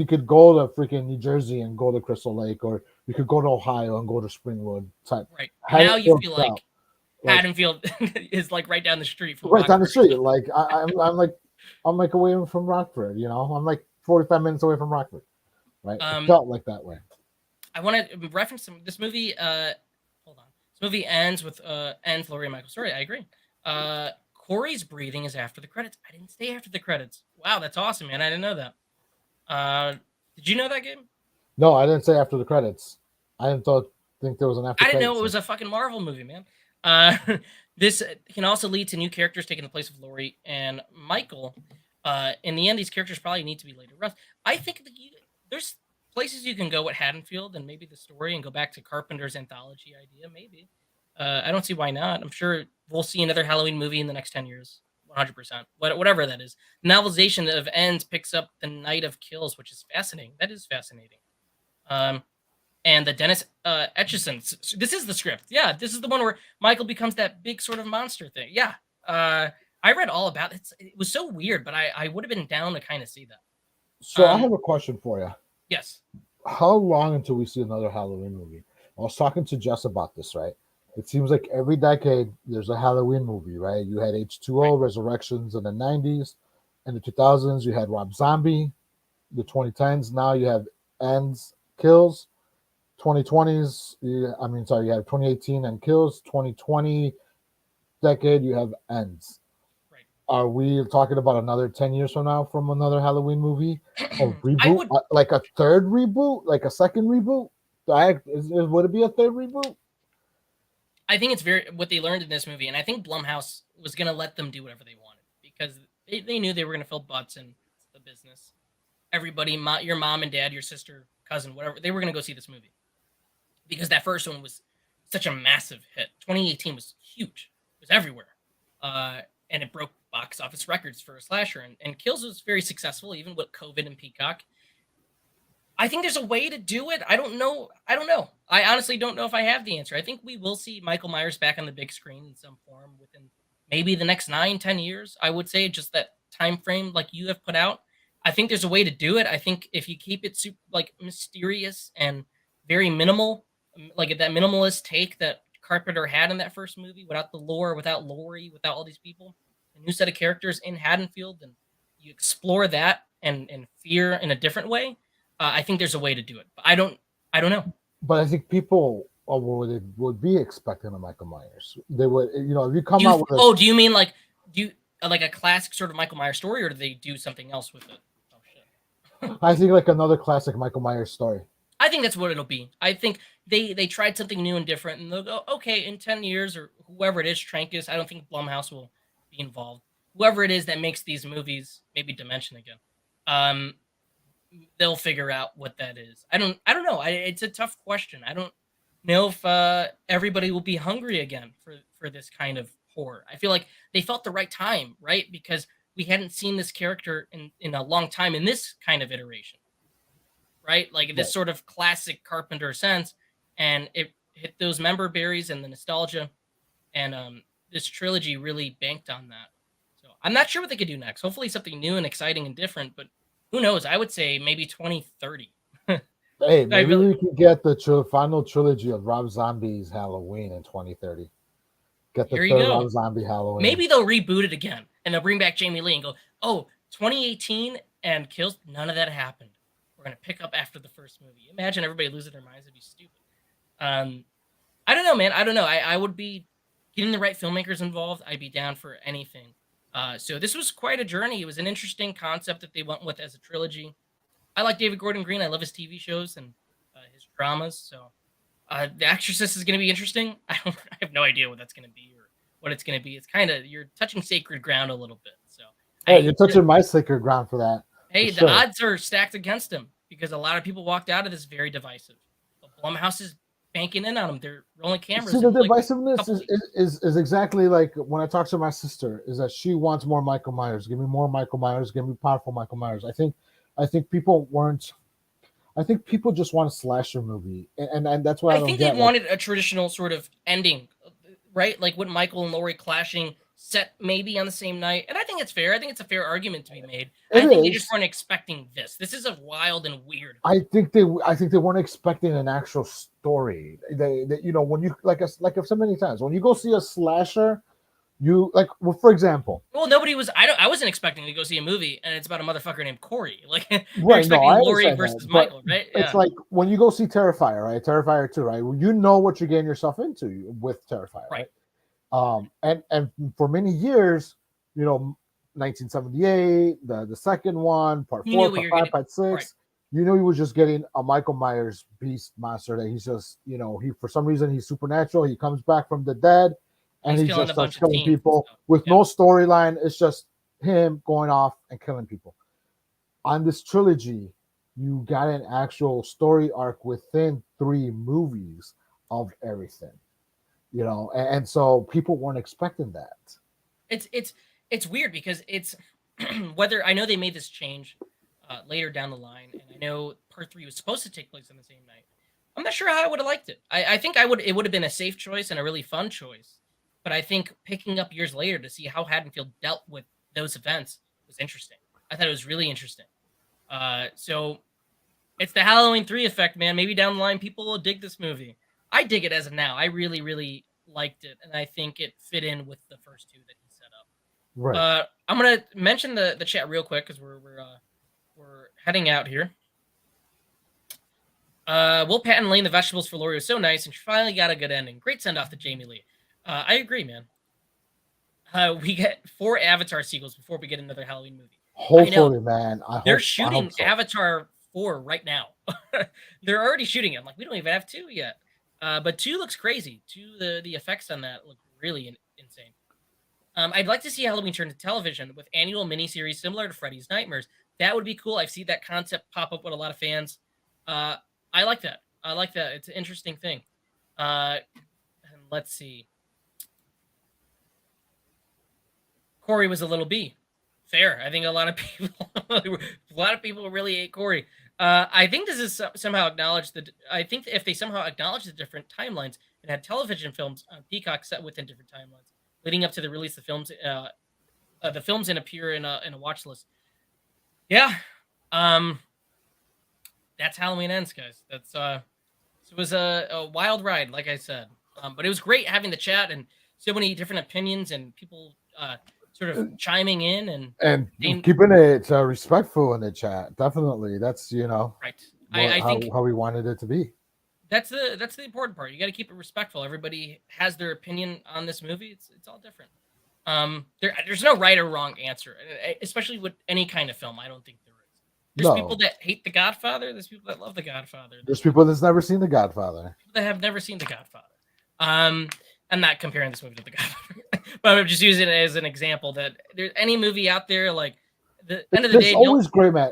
could go to freaking New Jersey and go to Crystal Lake, or you could go to Ohio and go to Springwood type. Right. Now you Haddonfield feel felt like like Haddonfield is like right down the street from right down the Rockford. street. Like I'm like away from Rockford. I'm like 45 minutes away from Rockford. Right? It Um, felt like that way. I want to reference this movie. Hold on. This movie ends with ends Laurie and Michael's story. I agree. Corey's breathing is after the credits. I didn't stay after the credits. Wow, that's awesome, man. I didn't know that. Uh, did you know that, game? No, I didn't say after the credits. I didn't think there was an after I didn't know credits it scene. was a fucking Marvel movie, man. Uh, this can also lead to new characters taking the place of Laurie and Michael. In the end, these characters probably need to be later. I think that there's places you can go at Haddonfield and maybe the story and go back to Carpenter's anthology idea. Maybe I don't see why not. I'm sure we'll see another Halloween movie in the next 10 years. 100%. Whatever that is. The novelization of Ends picks up the Night of Kills, which is fascinating. That is fascinating. Um, and the Dennis Etchison. This is the script. Yeah, this is the one where Michael becomes that big sort of monster thing. Yeah. I read all about it. It was so weird, but I would have been down to kind of see that. So I have a question for you. Yes. How long until we see another Halloween movie? I was talking to Jess about this, right? It seems like every decade there's a Halloween movie, right? You had Right. H2O, Resurrections in the 90s. In the 2000s, you had Rob Zombie. The 2010s, now you have Ends, Kills. 2020s, you have 2018 and Kills. 2020 decade, you have Ends. Right. Are we talking about another 10 years from now from another Halloween movie? A I reboot? would. Like a third reboot? Like a second reboot? Would it be a third reboot? I think it's very what they learned in this movie, and I think Blumhouse was gonna let them do whatever they wanted because they knew they were gonna fill butts in the business. Everybody, your mom and dad, your sister, cousin, whatever, they were gonna go see this movie because that first one was such a massive hit. 2018 was huge. It was everywhere. And it broke box office records for a slasher. And Kills was very successful, even with COVID and Peacock. I think there's a way to do it. I don't know. I honestly don't know if I have the answer. I think we will see Michael Myers back on the big screen in some form within maybe the next 9-10 years. I would say just that time frame like you have put out. I think there's a way to do it. I think if you keep it super like mysterious and very minimal, like that minimalist take that Carpenter had in that first movie, without the lore, without Laurie, without all these people, a new set of characters in Haddonfield, and you explore that and fear in a different way. I think there's a way to do it, but I don't know. But I think people would be expecting a Michael Myers. They would, if you come out with Do you mean like do you like a classic sort of Michael Myers story, or do they do something else with it? Oh shit! I think like another classic Michael Myers story. I think that's what it'll be. I think they tried something new and different, and they'll go, okay, in 10 years or whoever it is, Trancas. I don't think Blumhouse will be involved. Whoever it is that makes these movies, maybe Dimension again. They'll figure out what that is. I don't know. It's a tough question. I don't know if everybody will be hungry again for this kind of horror. I feel like they felt the right time, right? Because we hadn't seen this character in a long time in this kind of iteration, right? Like this Right. sort of classic Carpenter sense, and it hit those member berries and the nostalgia, and this trilogy really banked on that. So I'm not sure what they could do next. Hopefully something new and exciting and different, but who knows? I would say maybe 2030. Hey, I maybe really, we could get the final trilogy of Rob Zombie's Halloween in 2030. Get the here you third go. Rob Zombie Halloween. Maybe they'll reboot it again and they'll bring back Jamie Lee and go, oh, 2018 and Kills, none of that happened. We're going to pick up after the first movie. Imagine everybody losing their minds. It'd be stupid. I don't know, man. I don't know. I would be getting the right filmmakers involved. I'd be down for anything. So this was quite a journey. It was an interesting concept that they went with as a trilogy. I like David Gordon Green. I love his TV shows and his dramas. So The Exorcist is going to be interesting. I have no idea what that's going to be or what it's going to be. It's kind of, you're touching sacred ground a little bit. So hey, you're touching my sacred ground for that. Hey, for the sure. odds are stacked against him because a lot of people walked out of this very divisive. But Blumhouse is banking in on him. They're rolling cameras. See, the in, like, divisiveness couple is exactly like when I talk to my sister, is that she wants more Michael Myers. Give me more Michael Myers. Give me powerful Michael Myers. I think people weren't. I think people just want a slasher movie, and that's what I I don't think get. they wanted a traditional sort of ending, right? Like with Michael and Laurie clashing, set maybe on the same night. And I think it's fair. I think it's a fair argument to be made. I think they just weren't expecting this. This is a wild and weird. I think they weren't expecting an actual story. They when you like I've said many times, when you go see a slasher, you like, well, for example. Well, nobody was. I wasn't expecting to go see a movie and it's about a motherfucker named Corey. Like you're Right, expecting no, Laurie versus that, Michael, right? It's like when you go see Terrifier, right? Terrifier 2, right? You know what you're getting yourself into with Terrifier, right? And for many years, 1978, the second one, part 4, part 5, part 6, right. You know, he was just getting a Michael Myers beast monster that he's just, he for some reason he's supernatural. He comes back from the dead and he just starts killing people with no storyline. It's just him going off and killing people. On this trilogy, you got an actual story arc within 3 movies of everything, and so people weren't expecting that. It's weird because it's whether I know they made this change later down the line, and I know part 3 was supposed to take place on the same night. I'm not sure how I would have liked it. I think it would have been a safe choice and a really fun choice. But I think picking up years later to see how Haddonfield dealt with those events was interesting. I thought it was really interesting. So it's the Halloween 3 effect, man. Maybe down the line people will dig this movie. I dig it as of now. I really, really liked it, and I think it fit in with the first 2 that he set up. Right. I'm gonna mention the chat real quick because we're heading out here. Will Patton laying the vegetables for Laurie was so nice, and she finally got a good ending. Great send off to Jamie Lee. I agree, man. We get 4 Avatar sequels before we get another Halloween movie. I know. Hopefully, man. They're I hope shooting so. Avatar 4 right now. They're already shooting it. I'm like, we don't even have 2 yet. But 2 looks crazy. 2, the effects on that look really insane. I'd like to see Halloween turn to television with annual miniseries similar to Freddy's Nightmares. That would be cool. I've seen that concept pop up with a lot of fans. Uh, I like that. I like that. It's an interesting thing. And let's see. Corey was a little B. Fair. I think a lot of people really hate Corey. I think this is somehow acknowledged that. I think if they somehow acknowledge the different timelines and had television films on Peacock set within different timelines, leading up to the release of the films and appear in a watch list. Yeah, that's Halloween Ends, guys. It was a wild ride, like I said. But it was great having the chat and so many different opinions and people sort of chiming in and keeping it respectful in the chat. Definitely, that's right. I think how we wanted it to be. That's the important part. You got to keep it respectful. Everybody has their opinion on this movie. It's all different. There's no right or wrong answer, especially with any kind of film. I don't think there is. There's people that hate The Godfather. There's people that love The Godfather. There's people that's never seen The Godfather. People that have never seen The Godfather. I'm not comparing this movie to The Godfather, but I'm just using it as an example that there's any movie out there, like the end of the day. It's always gray, man.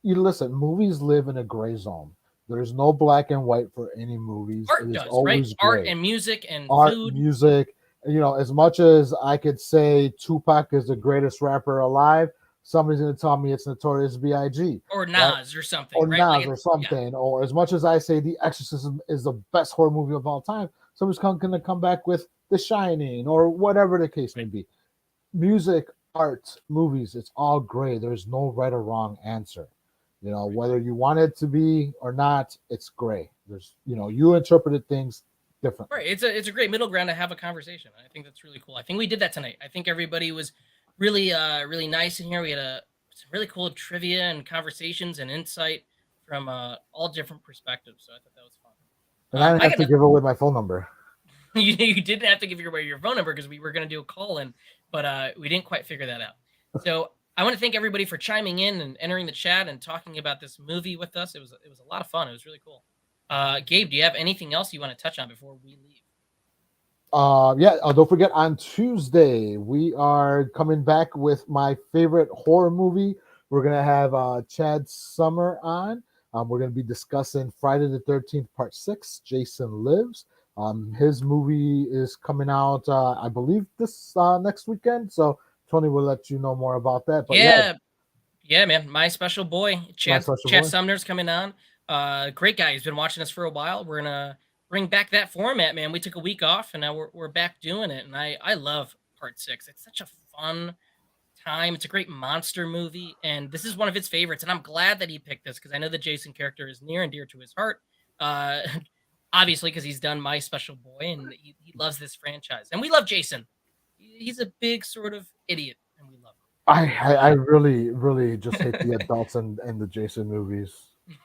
You listen, movies live in a gray zone. There's no black and white for any movies. Art does, right? Gray. Art and music and food. Music. As much as I could say Tupac is the greatest rapper alive, somebody's going to tell me it's Notorious B.I.G. Or Nas or something. Or right? Nas or something. Yeah. Or as much as I say The Exorcism is the best horror movie of all time, somebody's going to come back with The Shining or whatever the case may be. Music, art, movies, it's all gray. There's no right or wrong answer. Whether you want it to be or not, it's gray. There's, you interpreted things differently. Right. It's a great middle ground to have a conversation. I think that's really cool. I think we did that tonight. I think everybody was really, really nice in here. We had some really cool trivia and conversations and insight from all different perspectives. So I thought that was fun. And I didn't have to give away my phone number. You didn't have to give away your phone number because we were going to do a call in, but we didn't quite figure that out. So I want to thank everybody for chiming in and entering the chat and talking about this movie with us. It was a lot of fun. It was really cool. Gabe, do you have anything else you want to touch on before we leave? Don't forget on Tuesday we are coming back with my favorite horror movie. We're gonna have Chad Summer on. We're gonna be discussing Friday the 13th Part 6, Jason Lives. His movie is coming out I believe this next weekend, so Tony will let you know more about that. But yeah, man, my special boy Chad Sumner's coming on. Great guy. He's been watching us for a while. We're gonna bring back that format, man. We took a week off and now we're back doing it. And I love Part 6. It's such a fun time. It's a great monster movie, and this is one of his favorites. And I'm glad that he picked this because I know the Jason character is near and dear to his heart. Obviously, because he's done My Special Boy and he loves this franchise. And we love Jason. He's a big sort of idiot, and we love him. I really, really just hate the adults in the Jason movies.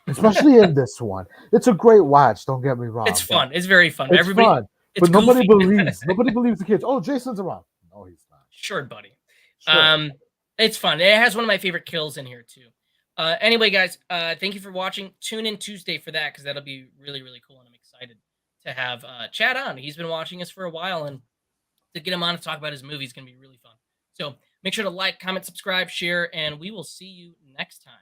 Especially in this one. It's a great watch, don't get me wrong. It's fun. It's very fun. It's Everybody fun. But nobody believes the kids. Oh, Jason's around. No, he's not. Sure, buddy. Sure. It's fun. It has one of my favorite kills in here too. Anyway, guys, thank you for watching. Tune in Tuesday for that because that'll be really, really cool. And I'm excited to have Chad on. He's been watching us for a while, and to get him on to talk about his movie is going to be really fun. So make sure to like, comment, subscribe, share, and we will see you next time.